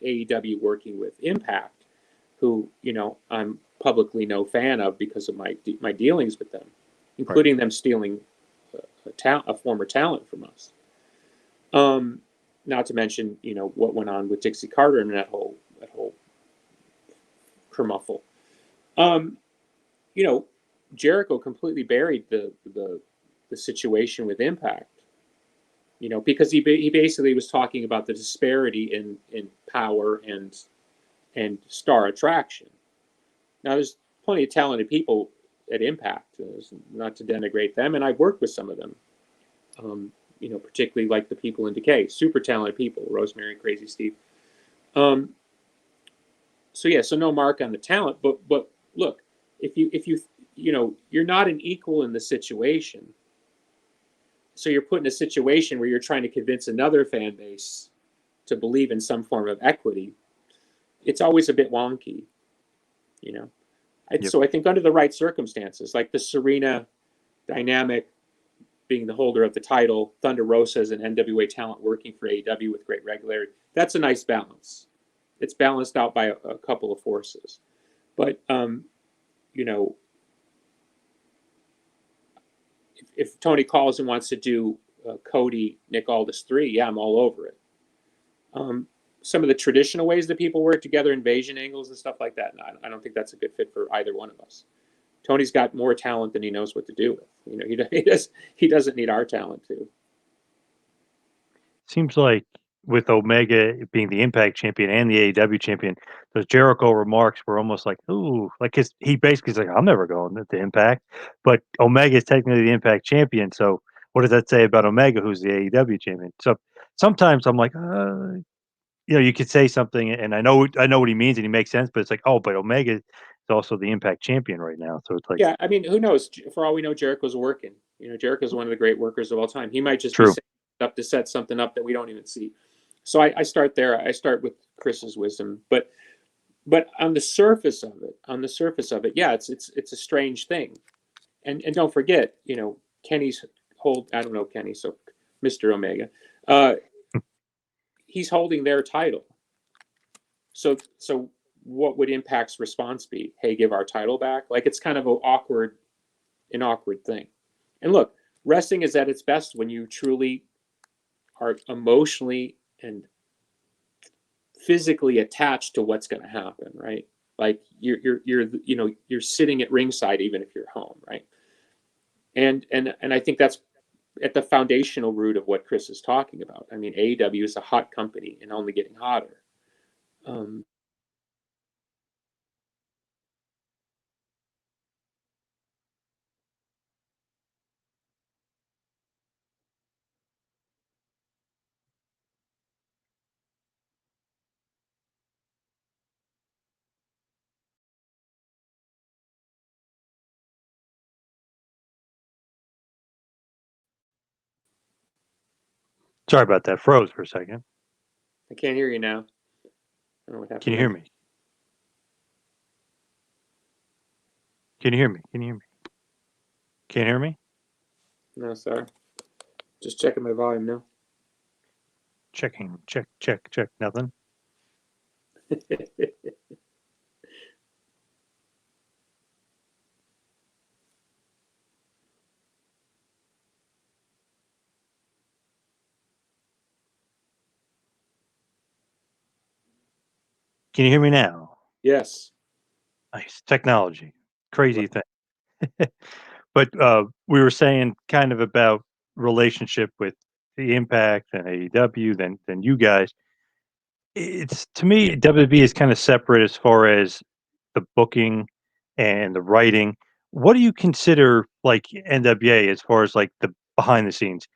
AEW working with Impact, who I'm publicly no fan of because of my dealings with them, including them stealing a former talent from us. Not to mention, what went on with Dixie Carter and that whole kermuffle. Jericho completely buried the situation with Impact. Because he basically was talking about the disparity in power and star attraction. Now, there's plenty of talented people at Impact, not to denigrate them, and I've worked with some of them. Particularly like the people in Decay, super talented people, Rosemary, Crazy Steve. So no mark on the talent, but look, if you're not an equal in the situation, so you're put in a situation where you're trying to convince another fan base to believe in some form of equity, it's always a bit wonky, Yep. So I think under the right circumstances, like the Serena dynamic, being the holder of the title, Thunder Rosa as an NWA talent working for AEW with great regularity. That's a nice balance. It's balanced out by a couple of forces. But, if Tony calls and wants to do Cody, Nick Aldis 3, yeah, I'm all over it. Some of the traditional ways that people work together, invasion angles and stuff like that, no, I don't think that's a good fit for either one of us. Tony's got more talent than he knows what to do with. He doesn't need our talent too. Seems like with Omega being the Impact champion and the AEW champion, those Jericho remarks were almost like, "Ooh," like he basically is like, "I'm never going to Impact," but Omega is technically the Impact champion. So what does that say about Omega, who's the AEW champion? So sometimes I'm like, you could say something, and I know what he means, and he makes sense, but it's like, oh, but Omega is also the Impact champion right now, so it's like, Yeah, I mean, who knows? For all we know, Jericho's working. Jericho's one of the great workers of all time. He might just be true. setting up to set something up that we don't even see. So I start there. I start with Chris's wisdom, but on the surface of it, yeah, it's a strange thing. And don't forget, Kenny's I don't know Kenny, so Mr. Omega, uh, he's holding their title. So what would Impact's response be? Hey, give our title back? Like, it's kind of an awkward thing. And look, wrestling is at its best when you truly are emotionally and physically attached to what's going to happen, right? Like you're sitting at ringside even if you're home, right? And I think that's at the foundational root of what Chris is talking about. I mean, AEW is a hot company and only getting hotter. Um, Sorry about that. Froze for a second. I can't hear you now. I don't know what Can happened you hear there. me? Can you hear me? Can you hear me? Can't hear me? No, sorry. Just checking my volume now. Checking. Check. Check. Check. Nothing. Can you hear me now? Yes. Nice technology. Right. Crazy thing. But we were saying kind of about relationship with the Impact and AEW, then you guys. It's to me, WWE is kind of separate as far as the booking and the writing. What do you consider like NWA as far as like the behind the scenes?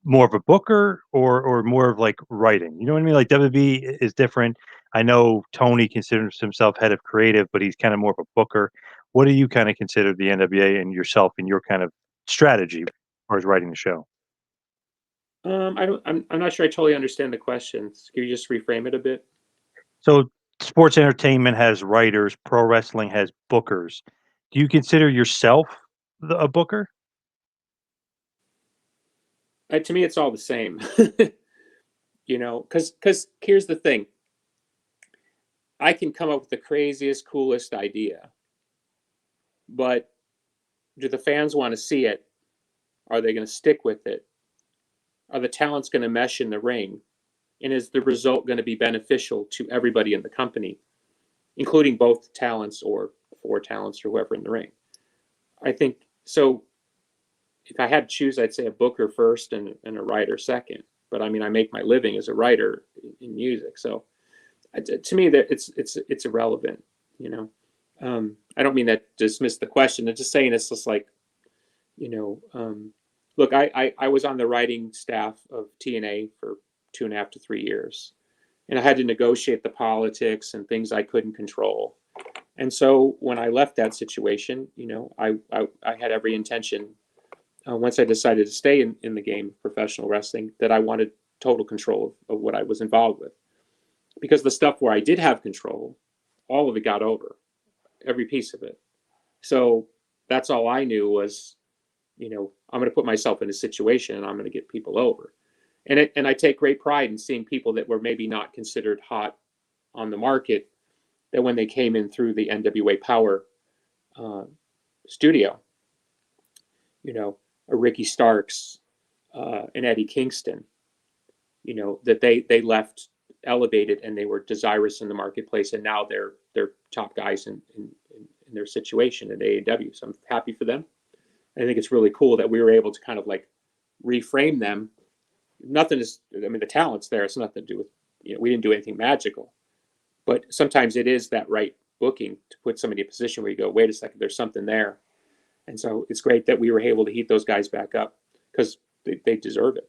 More of a booker or more of like writing? You know what I mean? Like WWE is different. I know Tony considers himself head of creative, but he's kind of more of a booker. What do you kind of consider the NWA and yourself and your kind of strategy as far as writing the show? I don't. I'm not sure I totally understand the question. Can you just reframe it a bit? So sports entertainment has writers, pro wrestling has bookers. Do you consider yourself a booker? To me, it's all the same. Because here's the thing. I can come up with the craziest, coolest idea, but do the fans want to see it? Are they going to stick with it? Are the talents going to mesh in the ring? And is the result going to be beneficial to everybody in the company, including both talents or four talents or whoever in the ring? I think so. If I had to choose, I'd say a booker first and a writer second. But I mean, I make my living as a writer in music, so to me, that it's irrelevant. You know, I don't mean that to dismiss the question. I'm just saying it's just like, you know, look, I was on the writing staff of TNA for 2.5 to 3 years, and I had to negotiate the politics and things I couldn't control. And so when I left that situation, I had every intention, once I decided to stay in the game of professional wrestling, that I wanted total control of what I was involved with. Because the stuff where I did have control, all of it got over, every piece of it. So that's all I knew was, I'm going to put myself in a situation and I'm going to get people over. And I take great pride in seeing people that were maybe not considered hot on the market, that when they came in through the NWA Power uh, studio, a Ricky Starks, and Eddie Kingston, that they left elevated and they were desirous in the marketplace, and now they're top guys in their situation at AEW. So I'm happy for them. I think it's really cool that we were able to kind of like reframe them. Nothing is, I mean, the talent's there. It's nothing to do with, we didn't do anything magical, but sometimes it is that right booking to put somebody in a position where you go, wait a second, there's something there. And so it's great that we were able to heat those guys back up because they deserve it.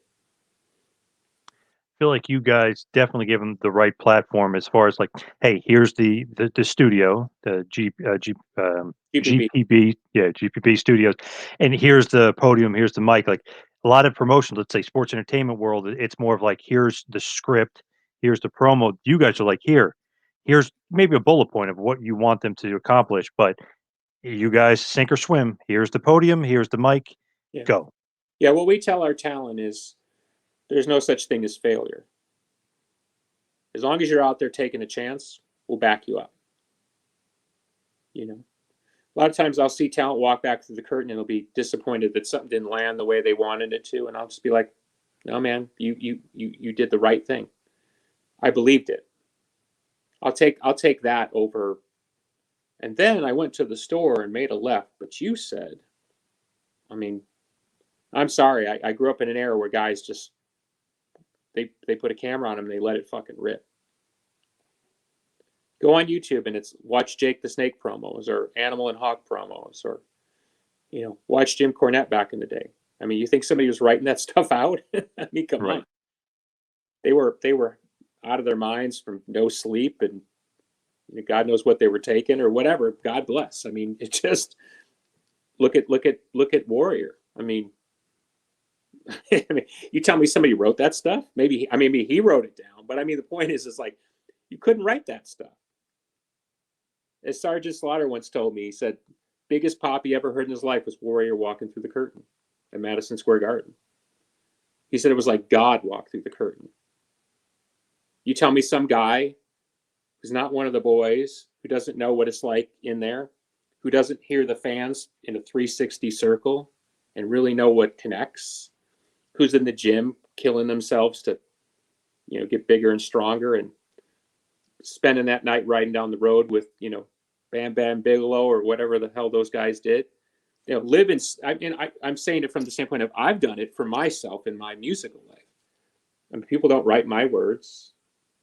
Feel like you guys definitely give them the right platform as far as like, hey, here's the studio, the GPP. GPB, yeah, GPB Studios, and here's the podium, here's the mic. Like a lot of promotion, let's say sports entertainment world, it's more of like here's the script, here's the promo. You guys are like here's maybe a bullet point of what you want them to accomplish, but you guys sink or swim. Here's the podium, here's the mic, Yeah. go. Yeah, what we tell our talent is there's no such thing as failure. As long as you're out there taking a chance, we'll back you up. A lot of times I'll see talent walk back through the curtain and they'll be disappointed that something didn't land the way they wanted it to, and I'll just be like, no, man, you did the right thing. I believed it. I'll take that over. And then I went to the store and made a left, but you said, I mean, I'm sorry. I grew up in an era where guys just they put a camera on them and they let it fucking rip. Go on YouTube and watch Jake the Snake promos or Animal and Hawk promos, or watch Jim Cornette back in the day. I mean, you think somebody was writing that stuff out? I mean, come on. They were out of their minds from no sleep, and God knows what they were taking or whatever. God bless. I mean, it just look at Warrior. I mean, you tell me somebody wrote that stuff? Maybe he wrote it down, but I mean, the point is like you couldn't write that stuff. As Sergeant Slaughter once told me, he said, biggest pop he ever heard in his life was Warrior walking through the curtain at Madison Square Garden. He said it was like God walked through the curtain. You tell me some guy who's not one of the boys, who doesn't know what it's like in there, who doesn't hear the fans in a 360 circle and really know what connects, who's in the gym killing themselves to, get bigger and stronger, and spending that night riding down the road with, Bam Bam Bigelow or whatever the hell those guys did. Live in. I'm saying it from the standpoint of I've done it for myself in my musical life. I mean, people don't write my words.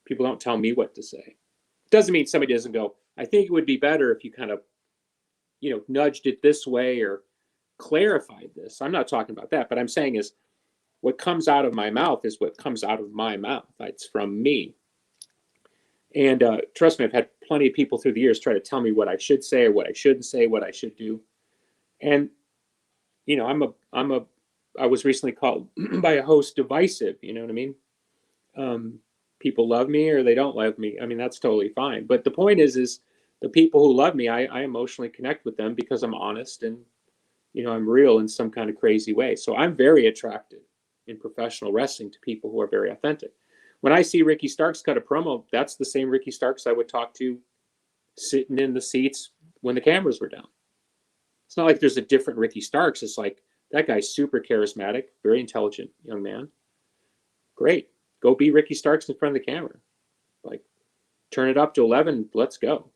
People don't tell me what to say. Doesn't mean somebody doesn't go, I think it would be better if you kind of, nudged it this way or clarified this. I'm not talking about that, but I'm saying is what comes out of my mouth is what comes out of my mouth. It's from me. And trust me, I've had plenty of people through the years try to tell me what I should say or what I shouldn't say, what I should do. And, I was recently called by a host divisive, you know what I mean? People love me or they don't love me. I mean, that's totally fine. But the point is the people who love me, I emotionally connect with them because I'm honest and, I'm real in some kind of crazy way. So I'm very attracted in professional wrestling to people who are very authentic. When I see Ricky Starks cut a promo, that's the same Ricky Starks I would talk to sitting in the seats when the cameras were down. It's not like there's a different Ricky Starks. It's like that guy's super charismatic, very intelligent young man. Great. Go be Ricky Starks in front of the camera. Like, turn it up to 11. Let's go.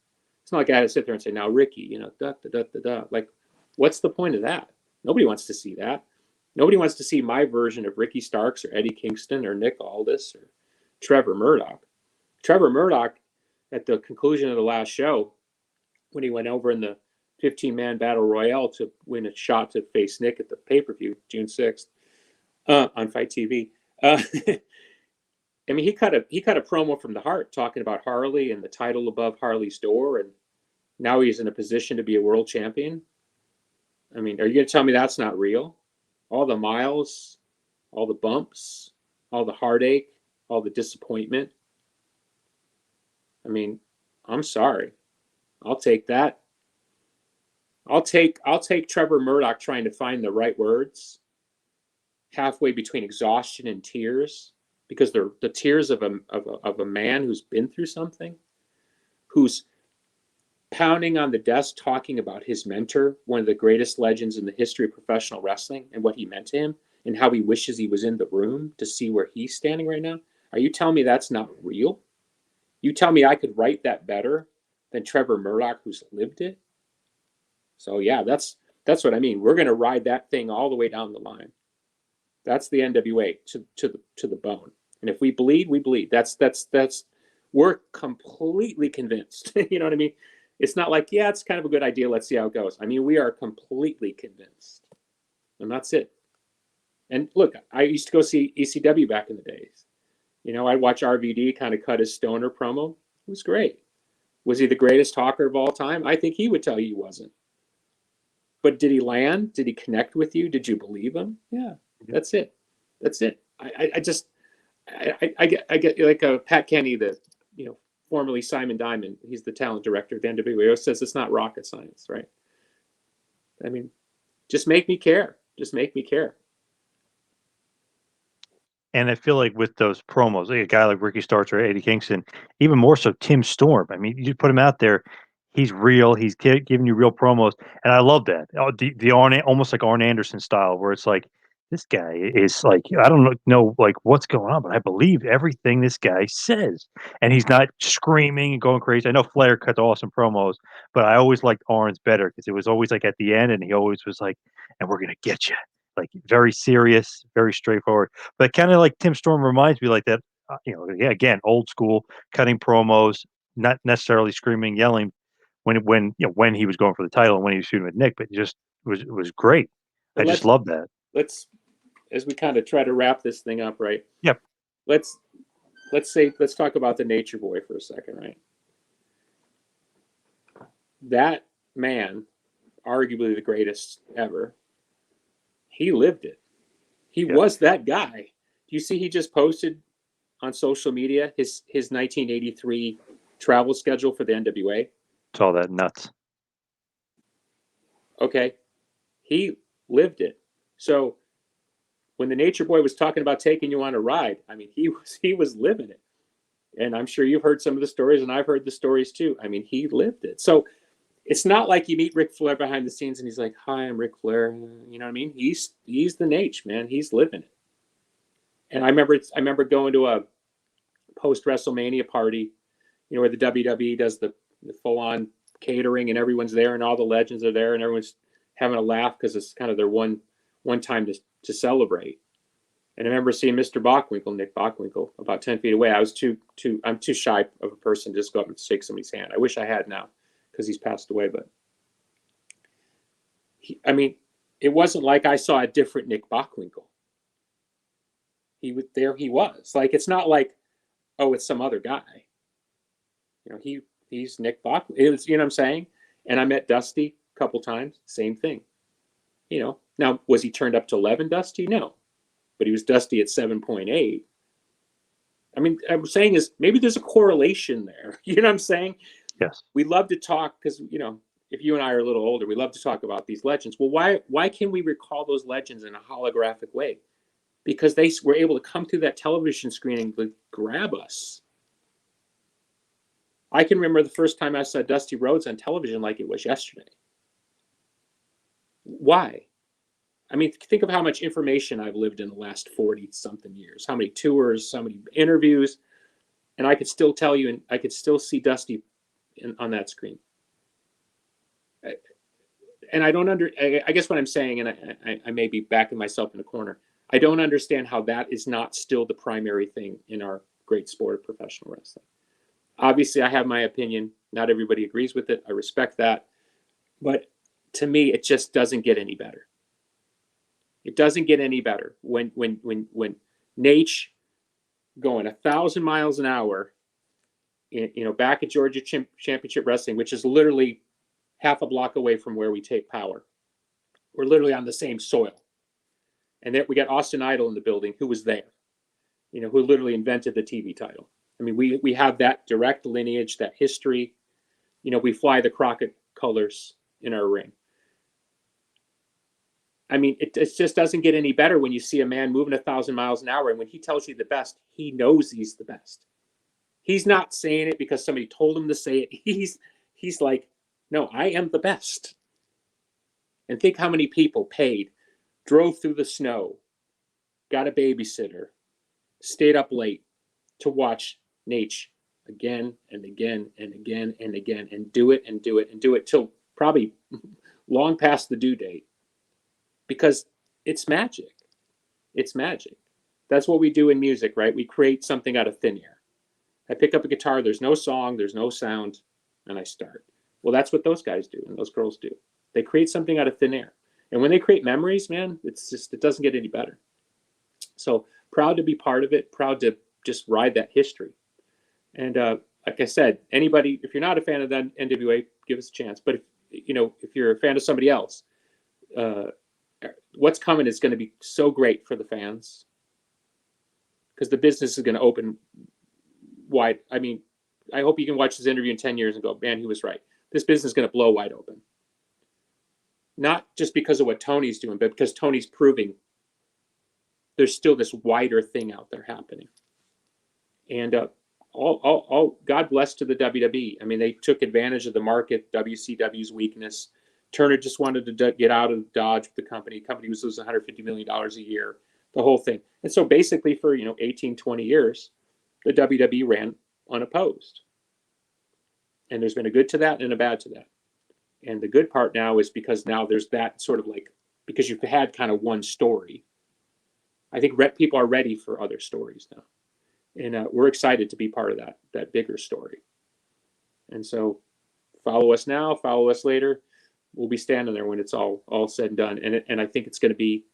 It's not like I had to sit there and say, now, Ricky, da, da, da, da, da. Like, what's the point of that? Nobody wants to see that. Nobody wants to see my version of Ricky Starks or Eddie Kingston or Nick Aldis or Trevor Murdoch. Trevor Murdoch, at the conclusion of the last show, when he went over in the 15-man battle royale to win a shot to face Nick at the pay-per-view, June 6th, on Fight TV. I mean, he cut a promo from the heart talking about Harley and the title above Harley's door, and now he's in a position to be a world champion. I mean, are you going to tell me that's not real? All the miles, all the bumps, all the heartache, all the disappointment. I mean, I'm sorry. I'll take that. I'll take Trevor Murdoch trying to find the right words halfway between exhaustion and tears, because they're the tears of a man who's been through something, who's pounding on the desk talking about his mentor, one of the greatest legends in the history of professional wrestling, and what he meant to him. and how he wishes he was in the room to see where he's standing right now? Are you telling me that's not real? You tell me I could write that better than Trevor Murdoch, who's lived it? So yeah, that's what I mean. We're going to ride that thing all the way down the line. That's the NWA to the bone. And if we bleed, we bleed. That's we're completely convinced. You know what I mean? It's not like, yeah, it's kind of a good idea. Let's see how it goes. I mean, we are completely convinced. And that's it. And look, I used to go see ECW back in the days. You know, I'd watch RVD kind of cut his stoner promo. It was great. Was he the greatest talker of all time? I think he would tell you he wasn't. But did he land? Did he connect with you? Did you believe him? Yeah, that's it. That's it. I get like a Pat Kenny, the formerly Simon Diamond. He's the talent director of the NWA. He always says it's not rocket science, right? I mean, just make me care. Just make me care. And I feel like with those promos, like a guy like Ricky Starks or Eddie Kingston, even more so Tim Storm. I mean, you put him out there, he's real. He's giving you real promos, and I love that. The Arn, almost like Arn Anderson style, where it's like this guy is like I don't know like what's going on, but I believe everything this guy says, and he's not screaming and going crazy. I know Flair cut awesome promos, but I always liked Arn's better because it was always like at the end, and he always was like, "And we're gonna get you." Like very serious, very straightforward. But kind of like Tim Storm reminds me like that, yeah, again, old school, cutting promos, not necessarily screaming, yelling when he was going for the title and when he was shooting with Nick, but just was great. I But just love that. let's as we kind of try to wrap this thing up, right? Yep. Let's talk about the Nature Boy for a second, right? That man, arguably the greatest ever, he lived it. He was that guy. Do you see he just posted on social media his 1983 travel schedule for the NWA? It's all that nuts. Okay. He lived it. So when the Nature Boy was talking about taking you on a ride, I mean, he was living it. And I'm sure you've heard some of the stories, and I've heard the stories too. I mean, he lived it. So it's not like you meet Ric Flair behind the scenes and he's like, "Hi, I'm Ric Flair." You know what I mean? He's the Nate, man. He's living it. And I remember going to a post WrestleMania party, where the WWE does the full on catering and everyone's there and all the legends are there and everyone's having a laugh because it's kind of their one time to celebrate. And I remember seeing Mr. Bockwinkel, Nick Bockwinkel, about 10 feet away. I'm too shy of a person to just go up and shake somebody's hand. I wish I had now because he's passed away. But I mean, it wasn't like I saw a different Nick Bockwinkel. He was. Like, it's not like, oh, it's some other guy. He's Nick Bockwinkel. It was, you know what I'm saying? And I met Dusty a couple times. Same thing. Now, was he turned up to 11 Dusty? No. But he was Dusty at 7.8. I mean, I'm saying is maybe there's a correlation there. You know what I'm saying? Yes. We love to talk because, if you and I are a little older, we love to talk about these legends. Well, why can we recall those legends in a holographic way? Because they were able to come through that television screen and grab us. I can remember the first time I saw Dusty Rhodes on television like it was yesterday. Why? I mean, think of how much information I've lived in the last 40-something years. How many tours, how many interviews. And I could still tell you, and I could still see Dusty on that screen. And I guess what I'm saying, and I may be backing myself in a corner, I don't understand how that is not still the primary thing in our great sport of professional wrestling. Obviously, I have my opinion. Not everybody agrees with it. I respect that. But to me, it just doesn't get any better. It doesn't get any better when Nate going 1,000 miles an hour, back at Georgia Championship Wrestling, which is literally half a block away from where we take power. We're literally on the same soil. And then we got Austin Idol in the building, who was there, who literally invented the TV title. I mean, we have that direct lineage, that history. We fly the Crockett colors in our ring. I mean, it just doesn't get any better when you see a man moving 1,000 miles an hour. And when he tells you the best, he knows he's the best. He's not saying it because somebody told him to say it. He's like, no, I am the best. And think how many people paid, drove through the snow, got a babysitter, stayed up late to watch Nate again and again and again and again, and do it and do it and do it till probably long past the due date, because it's magic. It's magic. That's what we do in music, right? We create something out of thin air. I pick up a guitar, there's no song, there's no sound, and I start. Well, that's what those guys do and those girls do. They create something out of thin air. And when they create memories, man, it doesn't get any better. So proud to be part of it, proud to just ride that history. And like I said, anybody, if you're not a fan of that NWA, give us a chance. But if you're a fan of somebody else, what's coming is going to be so great for the fans, because the business is going to open wide. I mean, I hope you can watch this interview in 10 years and go, man, he was right. This business is going to blow wide open. Not just because of what Tony's doing, but because Tony's proving there's still this wider thing out there happening. And all God bless to the WWE. I mean, they took advantage of the market, WCW's weakness. Turner just wanted to get out of Dodge with the company. The company was losing $150 million a year, the whole thing. And so basically for 18, 20 years, the WWE ran unopposed. And there's been a good to that and a bad to that. And the good part now is because now there's that sort of like, because you've had kind of one story, I think people are ready for other stories now. And we're excited to be part of that bigger story. And so follow us now, follow us later. We'll be standing there when it's all said and done. And I think it's going to be,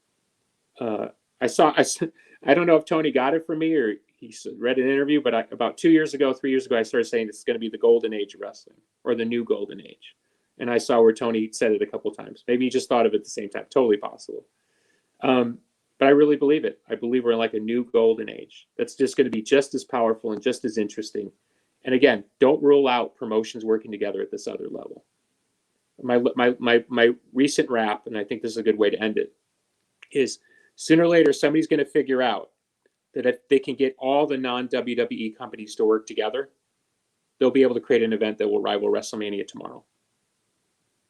I don't know if Tony got it from me or he read an interview, but about 3 years ago, I started saying it's going to be the golden age of wrestling, or the new golden age. And I saw where Tony said it a couple of times. Maybe he just thought of it at the same time. Totally possible. But I really believe it. I believe we're in like a new golden age that's just going to be just as powerful and just as interesting. And again, don't rule out promotions working together at this other level. My recent rap, and I think this is a good way to end it, is sooner or later somebody's going to figure out that if they can get all the non-WWE companies to work together, they'll be able to create an event that will rival WrestleMania tomorrow.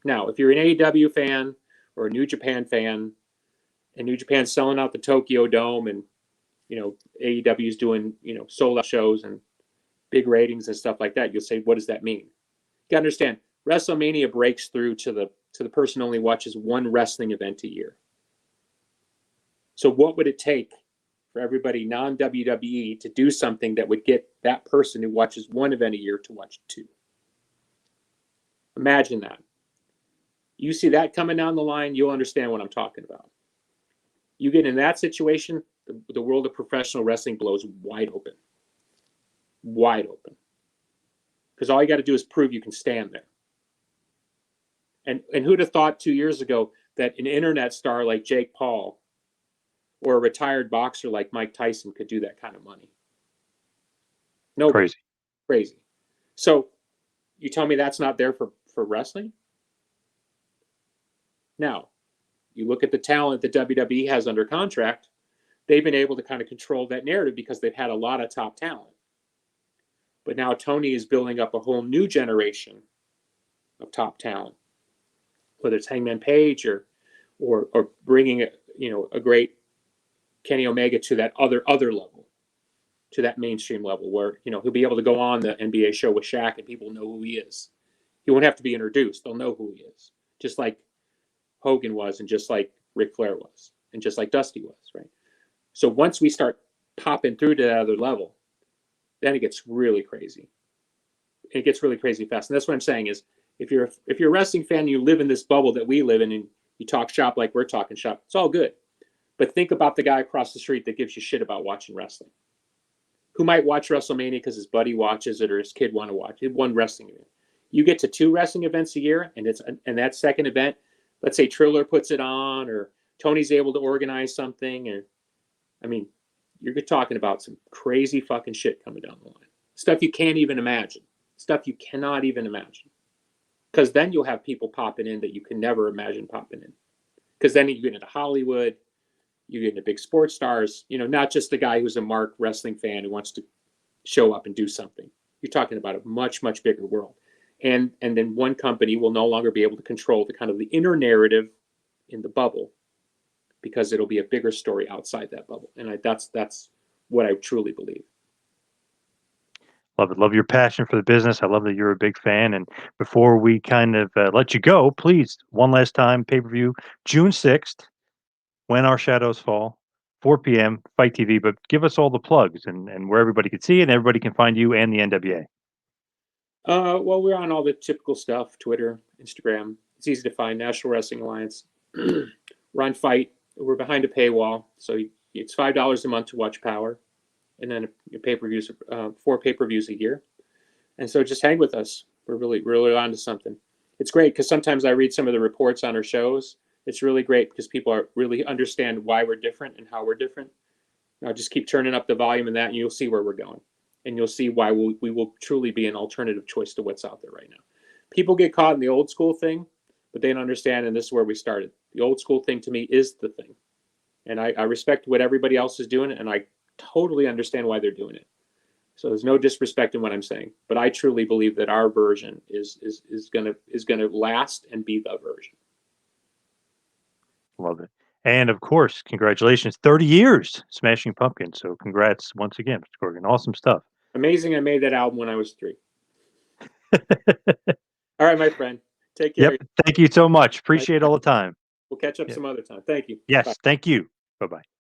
Now, if you're an AEW fan or a New Japan fan, and New Japan's selling out the Tokyo Dome, and AEW is doing sold out shows and big ratings and stuff like that, you'll say, what does that mean? You got to understand, WrestleMania breaks through to the person who only watches one wrestling event a year. So what would it take for everybody non-WWE to do something that would get that person who watches one event a year to watch two? Imagine that. You see that coming down the line, you'll understand what I'm talking about. You get in that situation, the world of professional wrestling blows wide open. Wide open. Because all you got to do is prove you can stand there. And who'd have thought 2 years ago that an internet star like Jake Paul or a retired boxer like Mike Tyson could do that kind of money? No. Crazy. So you tell me that's not there for wrestling? Now, you look at the talent that WWE has under contract, they've been able to kind of control that narrative because they've had a lot of top talent. But now Tony is building up a whole new generation of top talent, whether it's Hangman Page or bringing a great Kenny Omega to that other level, to that mainstream level where he'll be able to go on the NBA show with Shaq and people know who he is. He won't have to be introduced; they'll know who he is, just like Hogan was, and just like Ric Flair was, and just like Dusty was, right? So once we start popping through to that other level, then it gets really crazy. It gets really crazy fast. And that's what I'm saying is, if you're a wrestling fan and you live in this bubble that we live in and you talk shop like we're talking shop, it's all good. But think about the guy across the street that gives you shit about watching wrestling, who might watch WrestleMania because his buddy watches it or his kid want to watch it. One wrestling event. You get to 2 wrestling events a year, and that second event, let's say Triller puts it on, or Tony's able to organize something, or you're talking about some crazy fucking shit coming down the line. Stuff you can't even imagine. Stuff you cannot even imagine. Because then you'll have people popping in that you can never imagine popping in. Because then you get into Hollywood, you get into big sports stars, not just the guy who's a mark wrestling fan who wants to show up and do something. You're talking about a much, much bigger world. And then one company will no longer be able to control the kind of the inner narrative in the bubble because it'll be a bigger story outside that bubble. And that's what I truly believe. Love it. Love your passion for the business. I love that you're a big fan. And before we kind of let you go, please, one last time, pay per view, June 6th, When Our Shadows Fall, 4 p.m., Fight TV. But give us all the plugs and where everybody can see it and everybody can find you and the NWA. Well, we're on all the typical stuff: Twitter, Instagram. It's easy to find. National Wrestling Alliance. We're on Fight. We're behind a paywall, so it's $5 a month to watch Power, and then pay-per-views, 4 pay-per-views a year. And so just hang with us. We're really on to something. It's great because sometimes I read some of the reports on our shows. It's really great because people really understand why we're different and how we're different. Now just keep turning up the volume in that, and you'll see where we're going. And you'll see why we will truly be an alternative choice to what's out there right now. People get caught in the old school thing, but they don't understand, and this is where we started. The old school thing to me is the thing. And I respect what everybody else is doing, and I totally understand why they're doing it. So there's no disrespect in what I'm saying, but I truly believe that our version is gonna last and be the version. Love it. And of course, congratulations, 30 years Smashing Pumpkins. So congrats once again, Mr. Corgan. Awesome stuff. Amazing. I made that album when I was 3. All right, my friend. Take care. Yep. Thank you so much. Appreciate all the time. We'll catch up Yeah. some other time. Thank you. Yes. Bye. Thank you. Bye bye.